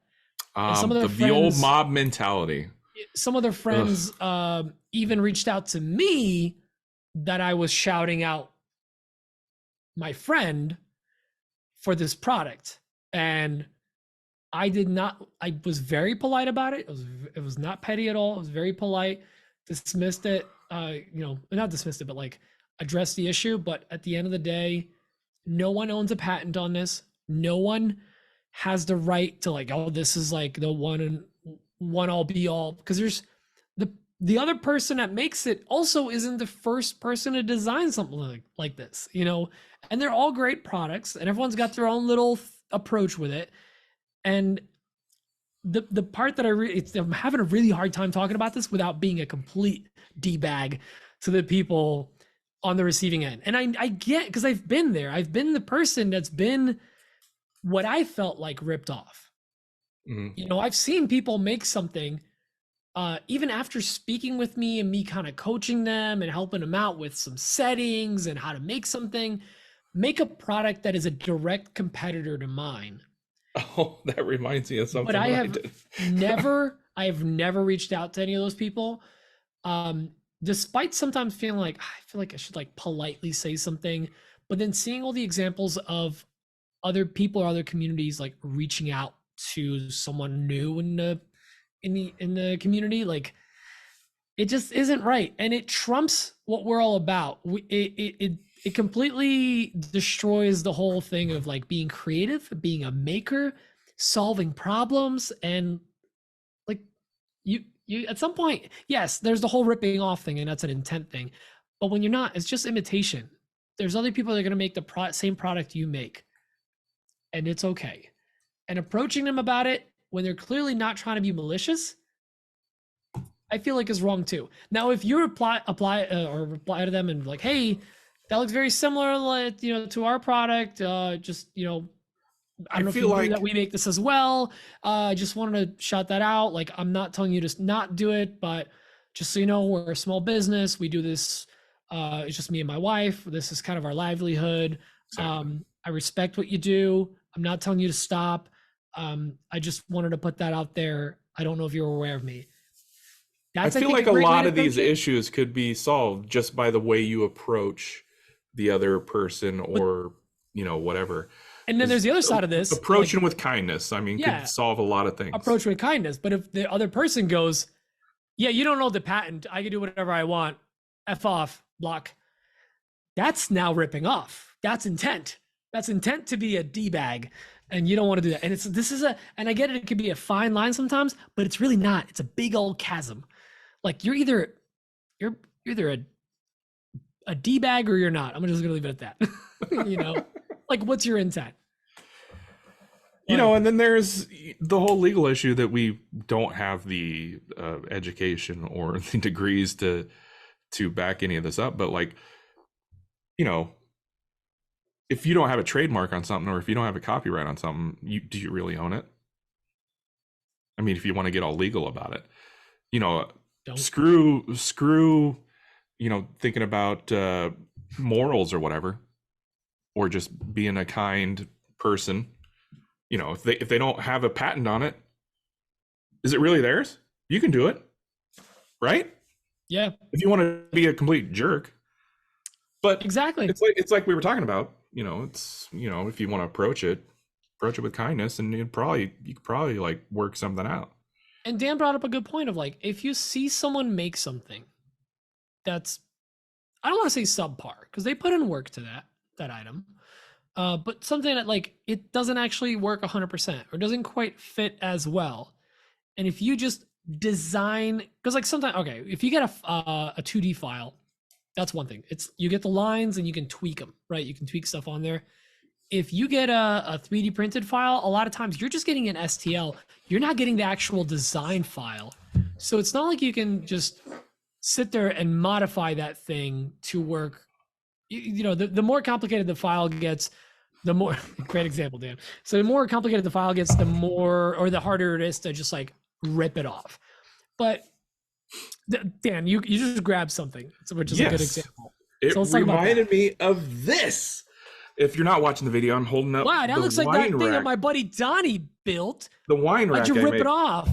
Some of their the old mob mentality. Some of their friends even reached out to me that I was shouting out my friend for this product. And I was very polite about it. It was not petty at all. It was very polite, dismissed it, not dismissed it, but like addressed the issue. But at the end of the day, no one owns a patent on this. No one has the right to like, oh, this is like the one all be all, because there's the other person that makes it also isn't the first person to design something like this, and they're all great products and everyone's got their own little approach with it. And the part that I'm having a really hard time talking about this without being a complete D-bag to the people on the receiving end. And I get, because I've been there. I've been the person that's been what I felt like ripped off. Mm-hmm. I've seen people make something even after speaking with me and me kind of coaching them and helping them out with some settings and how to make something, make a product that is a direct competitor to mine. Oh, that reminds me of something. But I have never reached out to any of those people. Despite sometimes feeling like I feel like I should like politely say something, but then seeing all the examples of other people or other communities like reaching out to someone new in the community, like it just isn't right, and it trumps what we're all about. It completely destroys the whole thing of like being creative, being a maker, solving problems, and like you at some point, yes, there's the whole ripping off thing, and that's an intent thing. But when you're not, it's just imitation. There's other people that are going to make the same product you make, and it's okay. And approaching them about it when they're clearly not trying to be malicious, I feel like is wrong too. Now, if you reply to them and like, hey, that looks very similar, like, to our product. Just, I don't know if you knew that we make this as well. I just wanted to shout that out. Like, I'm not telling you to not do it, but just so you know, we're a small business. We do this. It's just me and my wife. This is kind of our livelihood. Exactly. I respect what you do. I'm not telling you to stop. I just wanted to put that out there. I don't know if you're aware of me. I feel like a lot of these issues could be solved just by the way you approach the other person, or whatever. And then there's the other side of this. Approaching with kindness, could solve a lot of things. Approach with kindness. But if the other person goes, yeah, you don't know the patent, I can do whatever I want, F off, block. That's now ripping off. That's intent. That's intent to be a D-bag. And you don't want to do that. And and I get it, it can be a fine line sometimes, but it's really not. It's a big old chasm. Like you're either a D-bag or you're not. I'm just gonna leave it at that. Like what's your intent? And then there's the whole legal issue that we don't have the education or the degrees to back any of this up. But like, if you don't have a trademark on something, or if you don't have a copyright on something, do you really own it? If you want to get all legal about it, screw, thinking about morals or whatever, or just being a kind person. If they don't have a patent on it, is it really theirs? You can do it, right? Yeah. If you want to be a complete jerk. But exactly, it's like we were talking about. If you want to approach it with kindness, and you could probably like work something out. And Dan brought up a good point of like, if you see someone make something that's, I don't want to say subpar, because they put in work to that item, but something that like it doesn't actually work 100% or doesn't quite fit as well. And if you just design, because like sometimes, okay, if you get a 2D file, that's one thing. You get the lines and you can tweak them, right? You can tweak stuff on there. If you get a 3D printed file, a lot of times you're just getting an STL. You're not getting the actual design file. So it's not like you can just sit there and modify that thing to work. The more complicated the file gets, the more, great example, Dan. So the more complicated the file gets, the more, or the harder it is to just like rip it off. But Dan, you just grabbed something, which is a good example. It reminded me of this. If you're not watching the video, I'm holding up. Wow, that looks like that thing that my buddy Donnie built. The wine rack. Why'd you rip it off?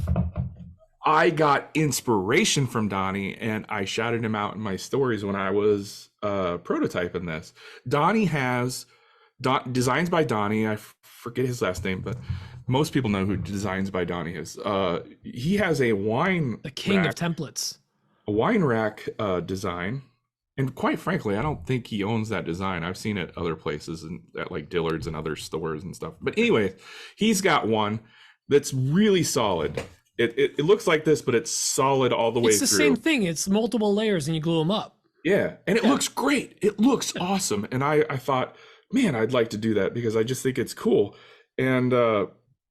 I got inspiration from Donnie, and I shouted him out in my stories when I was prototyping this. Donnie has Designs by Donnie. I forget his last name, but most people know who Designs by Donnie is. He has a wine. The king of templates. A wine rack design. And quite frankly, I don't think he owns that design. I've seen it other places, and at like Dillard's and other stores and stuff. But anyway, he's got one that's really solid. It looks like this, but it's solid all the way through. It's the same thing. It's multiple layers and you glue them up. Yeah, and it looks great. It looks awesome. And I thought, man, I'd like to do that because I just think it's cool. And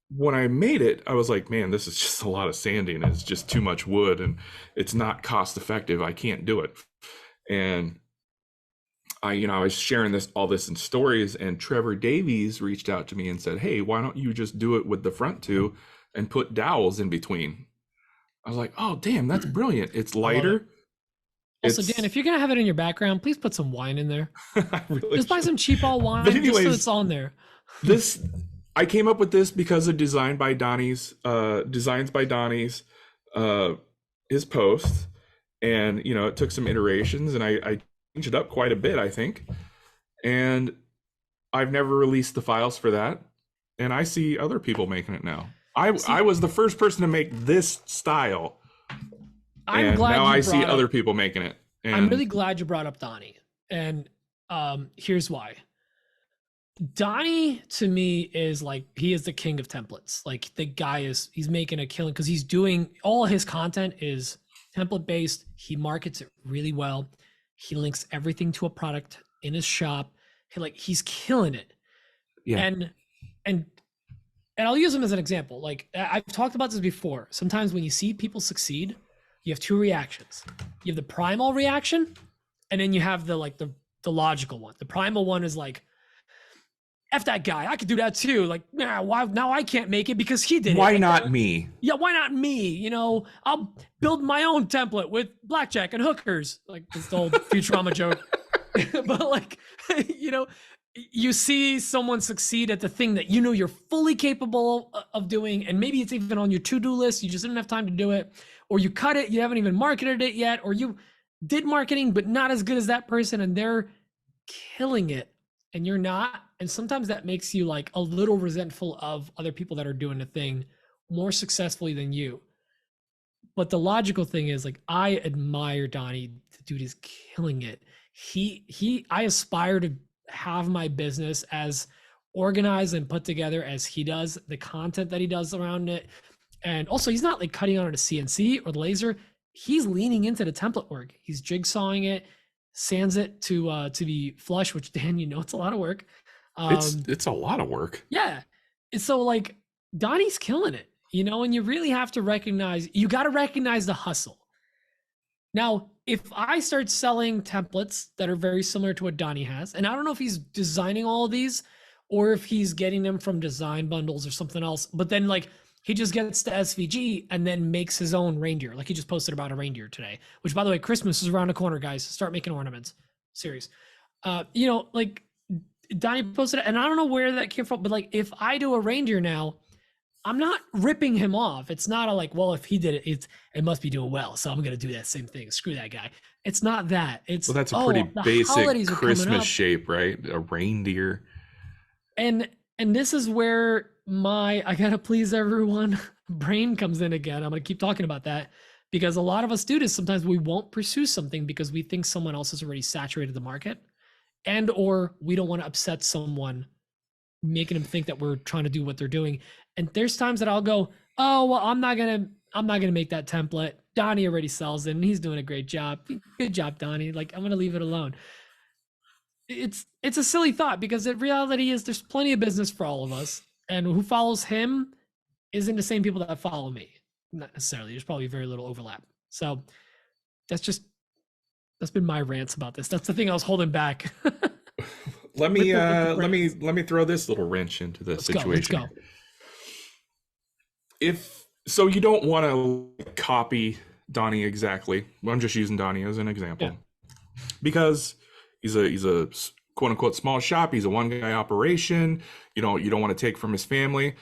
when I made it, I was like, man, this is just a lot of sanding. It's just too much wood, and it's not cost effective. I can't do it. And I was sharing all this in stories, and Trevor Davies reached out to me and said, hey, why don't you just do it with the front two and put dowels in between? I was like, oh damn, that's brilliant. It's lighter. Also, Dan, if you're gonna have it in your background, please put some wine in there. I really Just buy some cheap all wine, But just so anyways, it's on there. this I came up with this because of Designs by Donnie's his post, and it took some iterations, and I changed it up quite a bit, I think, and I've never released the files for that, and I see other people making it now. I was the first person to make this style, I'm glad now you I see brought other up- people making it. And I'm really glad you brought up Donnie, and here's why. Donnie to me is like, he is the king of templates. Like, the guy he's making a killing because he's doing all his content is template based. He markets it really well. He links everything to a product in his shop. He's killing it. Yeah. And I'll use him as an example. Like, I've talked about this before. Sometimes when you see people succeed, you have two reactions. You have the primal reaction, and then you have the logical one. The primal one is like, F that guy, I could do that too. Like, why now I can't make it because he did it. Why not me? Yeah, why not me? I'll build my own template with blackjack and hookers. Like, this old Futurama joke. But like, you see someone succeed at the thing that you're fully capable of doing, and maybe it's even on your to-do list, you just didn't have time to do it, or you cut it, you haven't even marketed it yet, or you did marketing but not as good as that person and they're killing it and you're not. And sometimes that makes you like a little resentful of other people that are doing a thing more successfully than you. But the logical thing is, like, I admire Donnie. The dude is killing it. I aspire to have my business as organized and put together as he does, the content that he does around it. And also, he's not like cutting on a CNC or the laser. He's leaning into the template work. He's jigsawing it, sands it to be flush, which, Dan, it's a lot of work. It's a lot of work. Yeah. And so like, Donnie's killing it, and you really have to recognize the hustle. Now, if I start selling templates that are very similar to what Donnie has, and I don't know if he's designing all of these or if he's getting them from design bundles or something else, but then like he just gets the SVG and then makes his own reindeer. Like, he just posted about a reindeer today, which, by the way, Christmas is around the corner, guys. Start making ornaments. Serious. Like, Donnie posted it, and I don't know where that came from, but like, if I do a reindeer now, I'm not ripping him off. It's not well, if he did it, it must be doing well, so I'm gonna do that same thing. Screw that guy. It's not that. It's Well, that's a pretty the basic holidays are coming Christmas up. shape, right? A reindeer. And this is where my I gotta please everyone brain comes in again. I'm gonna keep talking about that because a lot of us do this. Sometimes we won't pursue something because we think someone else has already saturated the market, and or we don't want to upset someone, making them think that we're trying to do what they're doing. And there's times that I'll go, oh well, I'm not gonna make that template. Donnie already sells it and he's doing a great job. Good job, Donnie. Like, I'm gonna leave it alone. It's a silly thought because the reality is there's plenty of business for all of us, and who follows him isn't the same people that follow me. Not necessarily. There's probably very little overlap. So that's been my rants about this. That's the thing I was holding back. Let me throw this little wrench into the situation. Let's go. If so, you don't want to copy Donnie exactly. Well, I'm just using Donnie as an example, because he's a quote unquote small shop. He's a one guy operation. You don't want to take from his family.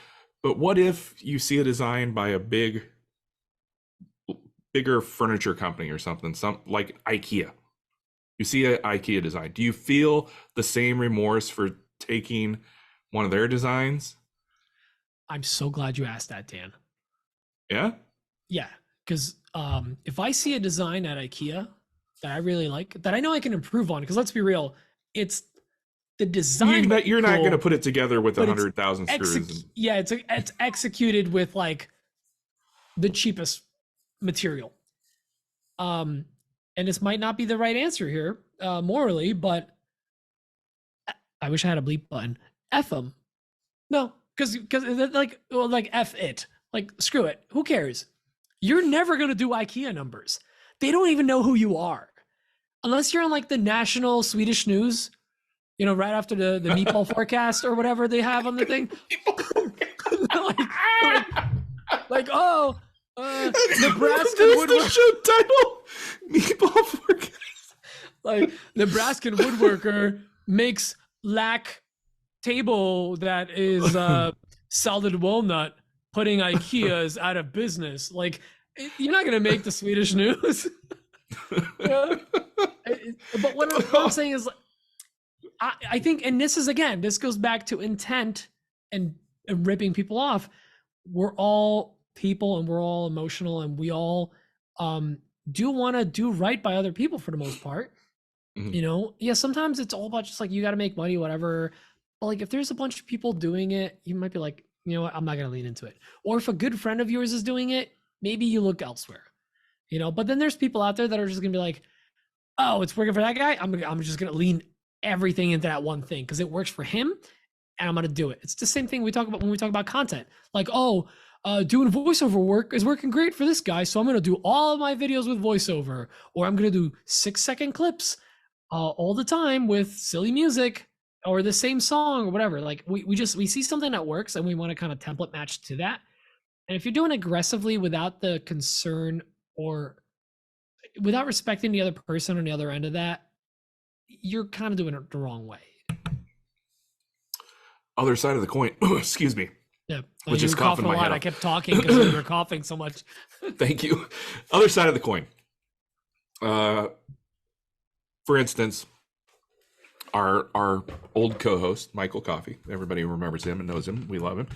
But what if you see a design by a bigger furniture company or something, like IKEA? You see an IKEA design. Do you feel the same remorse for taking one of their designs? I'm so glad you asked that, Dan. Yeah? Yeah, because if I see a design at IKEA that I really like, that I know I can improve on, because let's be real, it's the design. You're not cool, going to put it together with 100,000 screws. It's executed with like the cheapest material. And this might not be the right answer here, morally, but I wish I had a bleep button. F them. No, because like F it. Like, screw it. Who cares? You're never going to do IKEA numbers. They don't even know who you are. Unless you're on like the national Swedish news, right after the meatball forecast or whatever they have on the thing. Nebraskan There's the show title. Meatball for like Nebraskan woodworker makes lac table that is solid walnut, putting IKEA's out of business. Like, you're not gonna make the Swedish news. Yeah. But what I'm saying is, I think, and this goes back to intent and ripping people off. We're all people and we're all emotional, and we all do want to do right by other people for the most part. Yeah, sometimes it's all about just like, you got to make money, whatever. But like, if there's a bunch of people doing it, you might be like, you know what, I'm not gonna lean into it. Or if a good friend of yours is doing it, maybe you look elsewhere. But then there's people out there that are just gonna be like, oh, it's working for that guy, I'm just gonna lean everything into that one thing because it works for him, and I'm gonna do it. It's the same thing we talk about when we talk about content. Like, doing voiceover work is working great for this guy, so I'm gonna do all of my videos with voiceover, or I'm gonna do 6-second clips all the time with silly music or the same song or whatever. Like, we see something that works and we want to kind of template match to that. And if you're doing aggressively without the concern or without respecting the other person on the other end of that, you're kind of doing it the wrong way. other side of the coin. Excuse me. Yeah, which is coughing my head I off. kept talking because you were coughing so much. Thank you. Other side of the coin. For instance, our old co-host Michael Coffey. Everybody remembers him and knows him. We love him.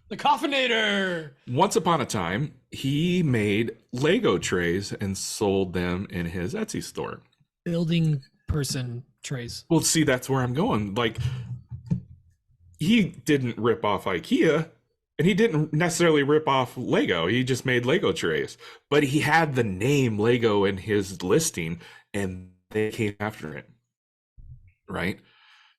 The Coffinator. Once upon a time, he made Lego trays and sold them in his Etsy store. Building person trays. Well, see, that's where I'm going. Like, he didn't rip off IKEA, and he didn't necessarily rip off Lego. He just made Lego trays. But he had the name Lego in his listing, and they came after it. Right?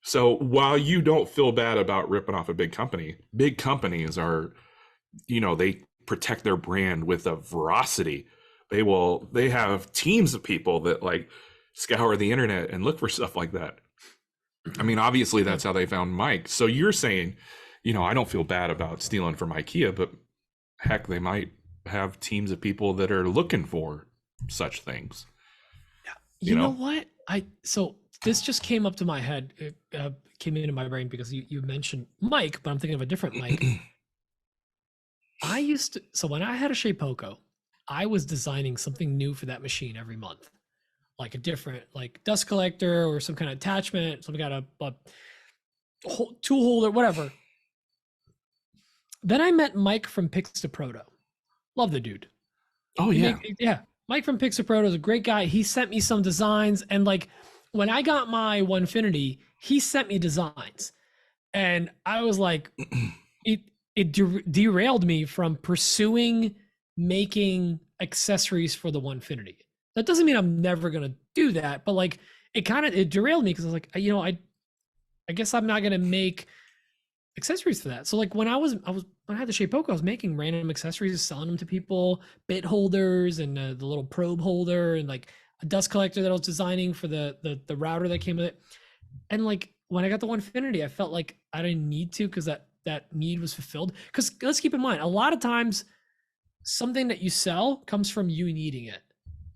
So while you don't feel bad about ripping off a big companies are, they protect their brand with a veracity. They have teams of people that like scour the internet and look for stuff like that. I mean, obviously that's how they found Mike. So you're saying, I don't feel bad about stealing from IKEA, but heck, they might have teams of people that are looking for such things. You know what? So this just came up to my head. It came into my brain because you mentioned Mike, but I'm thinking of a different Mike. So when I had a Shapeoko, I was designing something new for that machine every month. Like a different, like dust collector or some kind of attachment, some kind of tool holder, whatever. Then I met Mike from Pixaproto. Love the dude. Oh, yeah. Mike from Pixaproto is a great guy. He sent me some designs, and like when I got my Onefinity, he sent me designs, and I was like, it derailed me from pursuing making accessories for the Onefinity. That doesn't mean I'm never gonna do that, but like it derailed me because I was like, I guess I'm not gonna make accessories for that. So like when I had the Shapeoko, I was making random accessories, selling them to people, bit holders and the little probe holder and like a dust collector that I was designing for the router that came with it. And like when I got the Onefinity, I felt like I didn't need to because that need was fulfilled. Because let's keep in mind, a lot of times something that you sell comes from you needing it.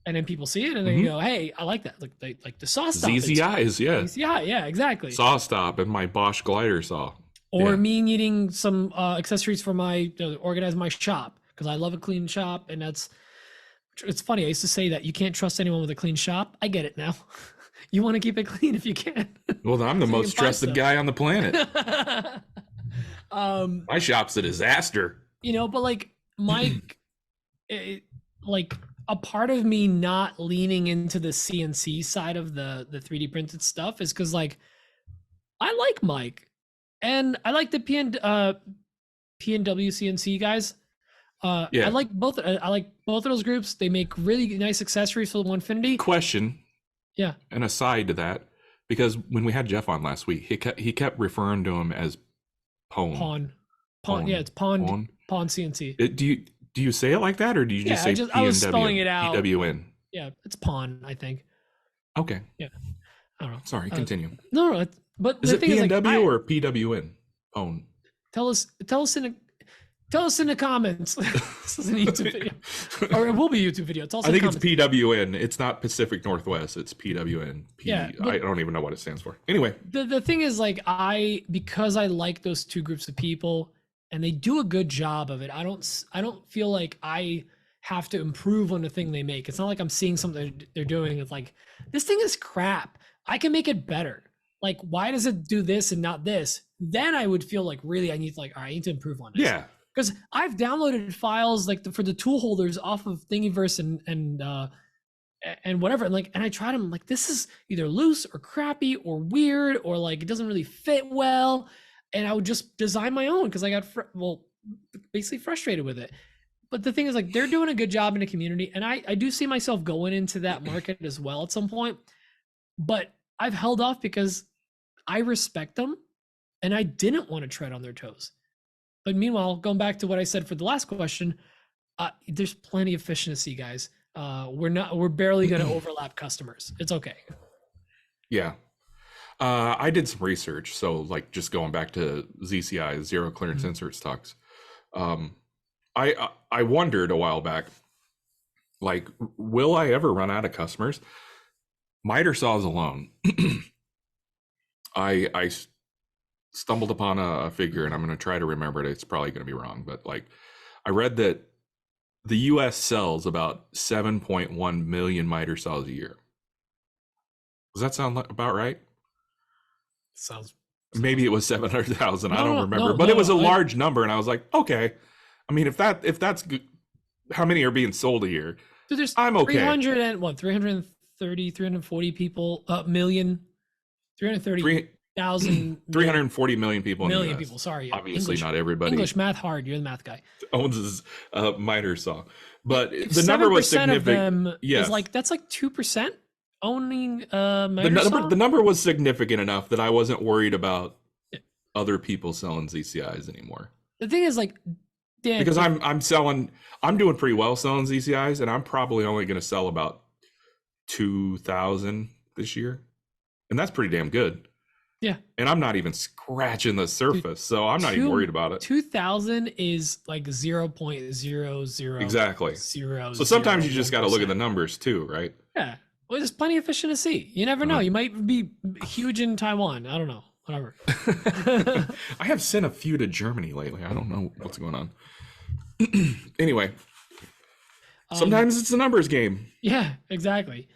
And then people see it and they go, hey, I like that. Like the saw stop. ZZ Eyes, yeah. Yeah, exactly. Saw stop and my Bosch glider saw. Or me needing some accessories for my organize my shop because I love a clean shop, and it's funny. I used to say that you can't trust anyone with a clean shop. I get it now. You want to keep it clean if you can. Well, I'm the most trusted guy on the planet. My shop's a disaster. But like Mike, like a part of me not leaning into the CNC side of the 3D printed stuff is because like I like Mike. And I like the PNW CNC guys. I like both. I like both of those groups. They make really nice accessories for the Onefinity. Question. Yeah. An aside to that, because when we had Jeff on last week, he kept referring to him as Pawn. Yeah, it's Pawn CNC. Do you say it like that, or do you just say PNW? I was spelling it out. PWN. Yeah, it's Pawn, I think. Okay. Yeah. I don't know. Sorry, continue. No. But is the it thing PNW is, like, or PWN? Pawn. Tell us Tell us in the comments. This is a YouTube video, or it will be a YouTube video. Tell us I in the think it's comments. PWN. It's not Pacific Northwest. It's PWN. Yeah, but- I don't even know what it stands for. Anyway, The thing is, like, because I like those two groups of people, and they do a good job of it. I don't feel like I have to improve on the thing they make. It's not like I'm seeing something they're doing. It's like, this thing is crap. I can make it better. Like, why does it do this and not this? Then I would feel like, really, I need to, like, all right, I need to improve on this. yeah. Because I've downloaded files like for the tool holders off of Thingiverse and whatever, and I tried them. Like, this is either loose or crappy or weird, or like it doesn't really fit well, and I would just design my own because I got basically frustrated with it. But the thing is, like, they're doing a good job in the community, and I do see myself going into that market as well at some point. But I've held off because I respect them, and I didn't want to tread on their toes. But meanwhile, going back to what I said for the last question, there's plenty of fish in the sea, guys. We're barely going to overlap customers. It's okay. Yeah. I did some research. So, like, just going back to ZCI, zero clearance insert stocks. I wondered a while back, like, will I ever run out of customers? Miter saws alone. I stumbled upon a figure, and I'm going to try to remember it. It's probably going to be wrong, but, like, I read that the US sells about 7.1 million miter saws a year. Does that sound about right? Sounds Maybe it was 700,000. I No, don't no, remember, no, but it was a no, large number, and I was like, okay. I mean, if that's good, how many are being sold a year? So there's I'm okay. 330, 340 people, million, 330,000, 340 million people. In the million US. people. Sorry, Obviously, English, not everybody English math hard. You're the math guy. owns his miter saw, but If the number was 7% of significant. them Yes. is like, that's like 2% owning The number was significant enough that I wasn't worried about other people selling ZCIs anymore. The thing is, like, Dan, Because I'm doing pretty well selling ZCIs, and I'm probably only going to sell about 2,000 this year, and that's pretty damn good. Yeah. And I'm not even scratching the surface, so I'm not even worried about it. 2,000 is like 0.00 Exactly. zero. So sometimes you just got to look at the numbers too, right? Yeah. Well, there's plenty of fish in the sea. You never know. Uh-huh. You might be huge in Taiwan. I don't know. Whatever. I have sent a few to Germany lately. I don't know what's going on. Anyway, sometimes it's a numbers game. Yeah, exactly.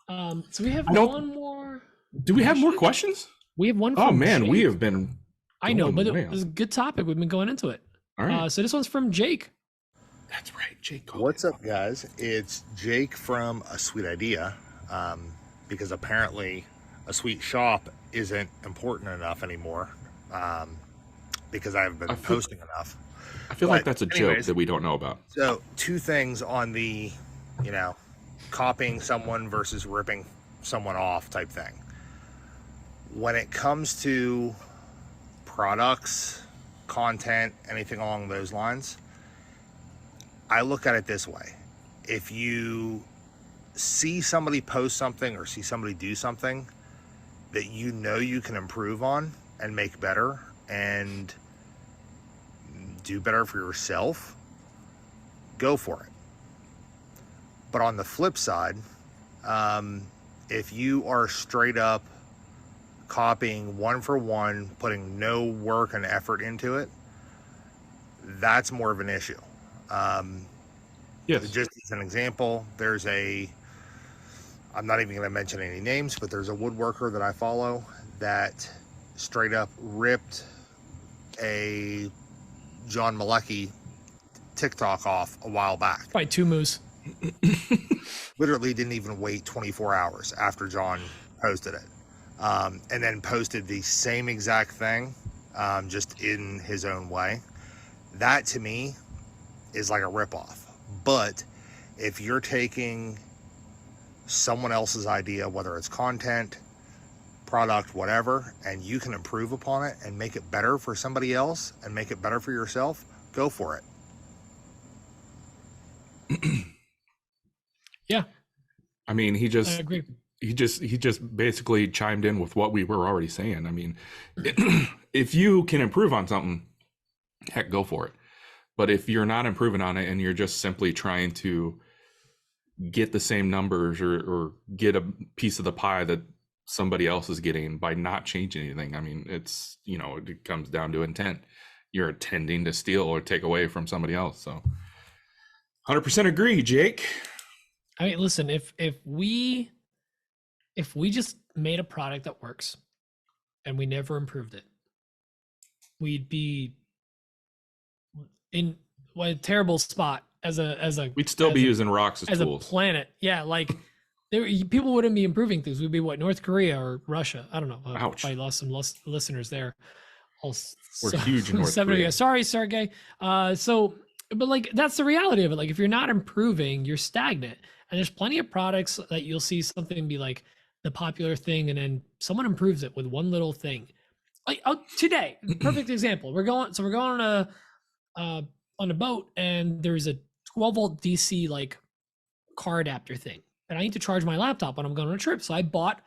So we have I don't- one more. Do we have more questions? We have one. Oh from man, Jake. we have been. I know, going but way it was a good topic. We've been going into it. All right. So this one's from Jake. That's right, Jake. What's up, guys? It's Jake from A Sweet Idea, because apparently a sweet shop isn't important enough anymore, because I haven't been posting enough. I feel like But that's a joke anyways, that we don't know about. So, two things on the, copying someone versus ripping someone off type thing. When it comes to products, content, anything along those lines, I look at it this way. If you see somebody post something or see somebody do something that you know you can improve on and make better and do better for yourself, go for it. But on the flip side, if you are straight up copying one for one, putting no work and effort into it, that's more of an issue. Yes. Just as an example, I'm not even going to mention any names, but there's a woodworker that I follow that straight up ripped a John Malecki TikTok off a while back. Probably two moose. Literally didn't even wait 24 hours after John posted it. And then posted the same exact thing, just in his own way. That to me is like a ripoff. But if you're taking someone else's idea, whether it's content, product, whatever, and you can improve upon it and make it better for somebody else and make it better for yourself, go for it. Yeah. I mean, I agree. he just basically chimed in with what we were already saying. I mean, if you can improve on something, heck, go for it. But if you're not improving on it and you're just simply trying to get the same numbers or get a piece of the pie that somebody else is getting by not changing anything, I mean, it's, you know, it comes down to intent. You're intending to steal or take away from somebody else. So 100% agree, Jake. I mean, listen, if we just made a product that works and we never improved it, we'd be in a terrible spot as a we'd still be using rocks as tools. A planet. Yeah, like people wouldn't be improving things. We'd be what, North Korea or Russia? I don't know. Ouch. I lost some listeners there. We're huge in North Korea. Sorry, Sergey. But like, that's the reality of it. Like, if you're not improving, you're stagnant. And there's plenty of products that you'll see something be like the popular thing, and then someone improves it with one little thing. Like today, perfect example. We're going on a boat, and there's a 12-volt DC like car adapter thing, and I need to charge my laptop when I'm going on a trip. So I bought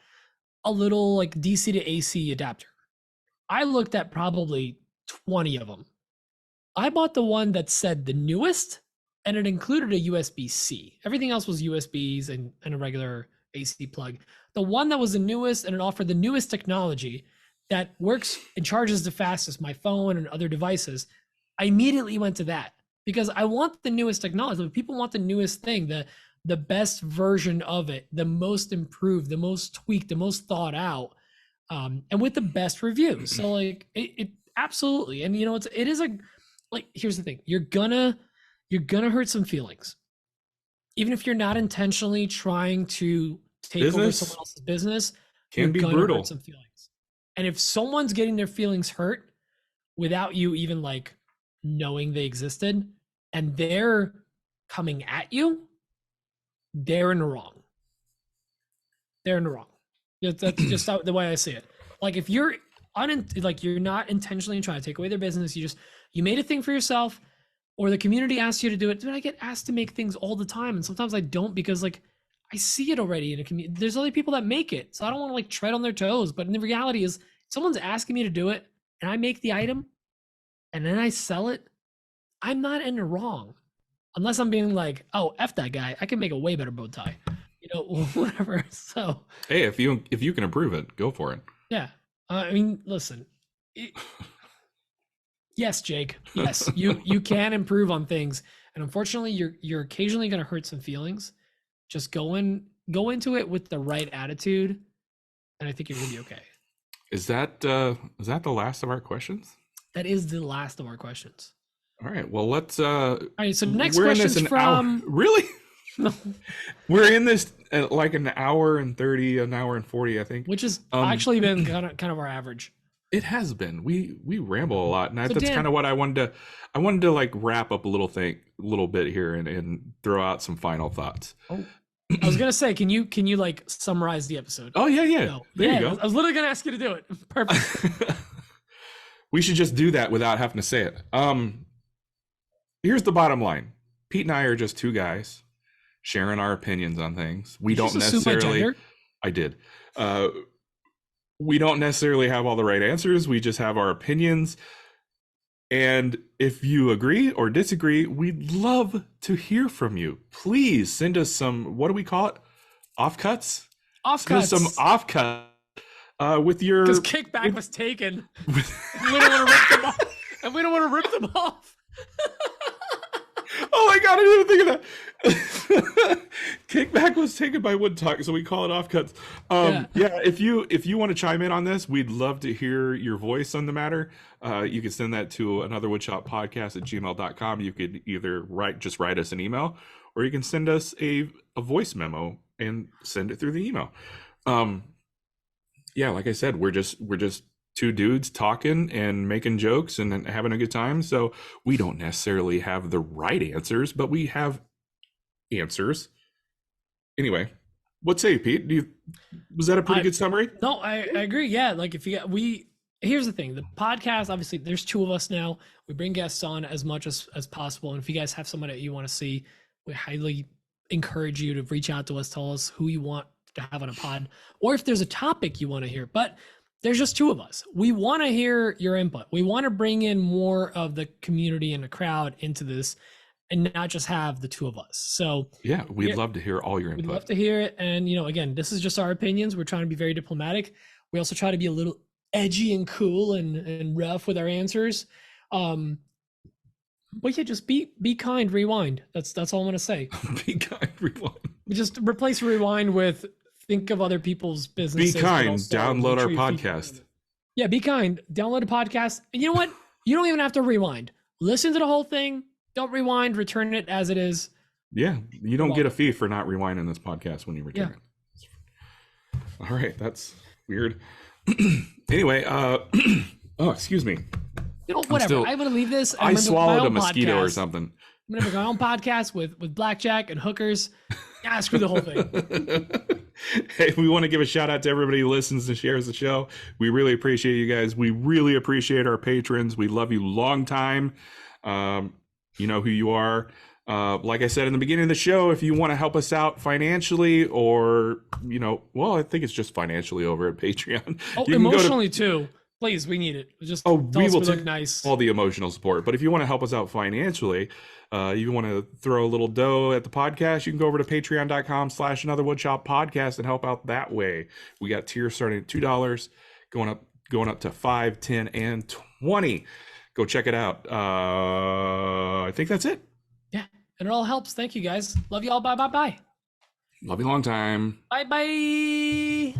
a little like DC to AC adapter. I looked at probably 20 of them. I bought the one that said the newest, and it included a USB-C. Everything else was USBs and a regular AC plug. The one that was the newest, and it offered the newest technology that works and charges the fastest, my phone and other devices, I immediately went to that because I want the newest technology. People want the newest thing, the best version of it, the most improved, the most tweaked, the most thought out, and with the best reviews. So like it absolutely. And you know, it is like, here's the thing, you're gonna hurt some feelings. Even if you're not intentionally trying to take over someone else's business, can be brutal. Hurt some feelings. And if someone's getting their feelings hurt without you even like knowing they existed, and they're coming at you, they're in the wrong. They're in the wrong. That's just the way I see it. Like, if you're you're not intentionally trying to take away their business, you made a thing for yourself, or the community asks you to do it. Dude, I get asked to make things all the time, and sometimes I don't because like I see it already in a community. There's other people that make it, so I don't want to like tread on their toes. But the reality is, someone's asking me to do it, and I make the item, and then I sell it. I'm not in the wrong, unless I'm being like, oh, F that guy. I can make a way better bow tie, you know, whatever. So hey, if you can improve it, go for it. Yeah, I mean, listen. Yes, Jake. Yes, you can improve on things, and unfortunately, you're occasionally going to hurt some feelings. Just go into it with the right attitude, and I think you're going to be okay. Is that the last of our questions? That is the last of our questions. All right. Well, let's. All right. So next question's from. Really? No. We're in this at like an hour and 30, an hour and 40, I think. Which has actually been kind of our average. It has been. We ramble a lot, and that's kind of what I wanted to like wrap up a little bit here and throw out some final thoughts. Oh. I was gonna say, can you like summarize the episode? Oh yeah. No. There you go. I was literally gonna ask you to do it. Perfect. We should just do that without having to say it. Here's the bottom line. Pete and I are just two guys sharing our opinions on things. We don't necessarily. I did. We don't necessarily have all the right answers. We just have our opinions. And if you agree or disagree, we'd love to hear from you. Please send us some, what do we call it? Offcuts? Offcuts. Send us some offcuts with your... Because kickback was taken. We don't want to rip them off. And we don't want to rip them off. Oh my God, I didn't even think of that. Kickback was taken by Wood Talk, so we call it offcuts. Yeah, if you want to chime in on this, we'd love to hear your voice on the matter. You can send that to anotherwoodshoppodcast@gmail.com. You could either write us an email, or you can send us a voice memo and send it through the email. Yeah, like I said, we're just two dudes talking and making jokes and having a good time. So we don't necessarily have the right answers, but we have answers. Anyway, what say you, Pete? Was that a pretty good summary? No, I agree. Yeah, like if here's the thing, the podcast, obviously there's two of us now. We bring guests on as much as possible. And if you guys have someone that you want to see, we highly encourage you to reach out to us, tell us who you want to have on a pod, or if there's a topic you want to hear. But there's just two of us. We want to hear your input. We want to bring in more of the community and the crowd into this and not just have the two of us. So yeah, we'd love to hear all your input. We'd love to hear it. And, again, this is just our opinions. We're trying to be very diplomatic. We also try to be a little edgy and cool and rough with our answers. But yeah, just be kind, rewind. That's all I'm going to say. Be kind, rewind. Just replace rewind with think of other people's businesses. Be kind, download our podcast. Yeah, be kind, download a podcast. And you know what? You don't even have to rewind. Listen to the whole thing. Don't rewind, return it as it is. Yeah, you don't get a fee for not rewinding this podcast when you return it. All right, that's weird. Anyway, oh, excuse me. Whatever. I'm going to leave this. I swallowed a mosquito or something. I'm going to make my own podcast with blackjack and hookers. Yeah, screw the whole thing. Hey, we want to give a shout out to everybody who listens and shares the show. We really appreciate you guys. We really appreciate our patrons. We love you long time. You know who you are. Like I said in the beginning of the show, if you want to help us out financially or, I think it's just financially over at Patreon. Oh, emotionally too. Please, we need it. Just we will look nice. All the emotional support. But if you want to help us out financially, you want to throw a little dough at the podcast, you can go over to patreon.com/anotherwoodshop podcast and help out that way. We got tiers starting at $2, going up to $5, $10, and $20. Go check it out. I think that's it. Yeah, and it all helps. Thank you, guys. Love you all. Bye. Love you long time. Bye.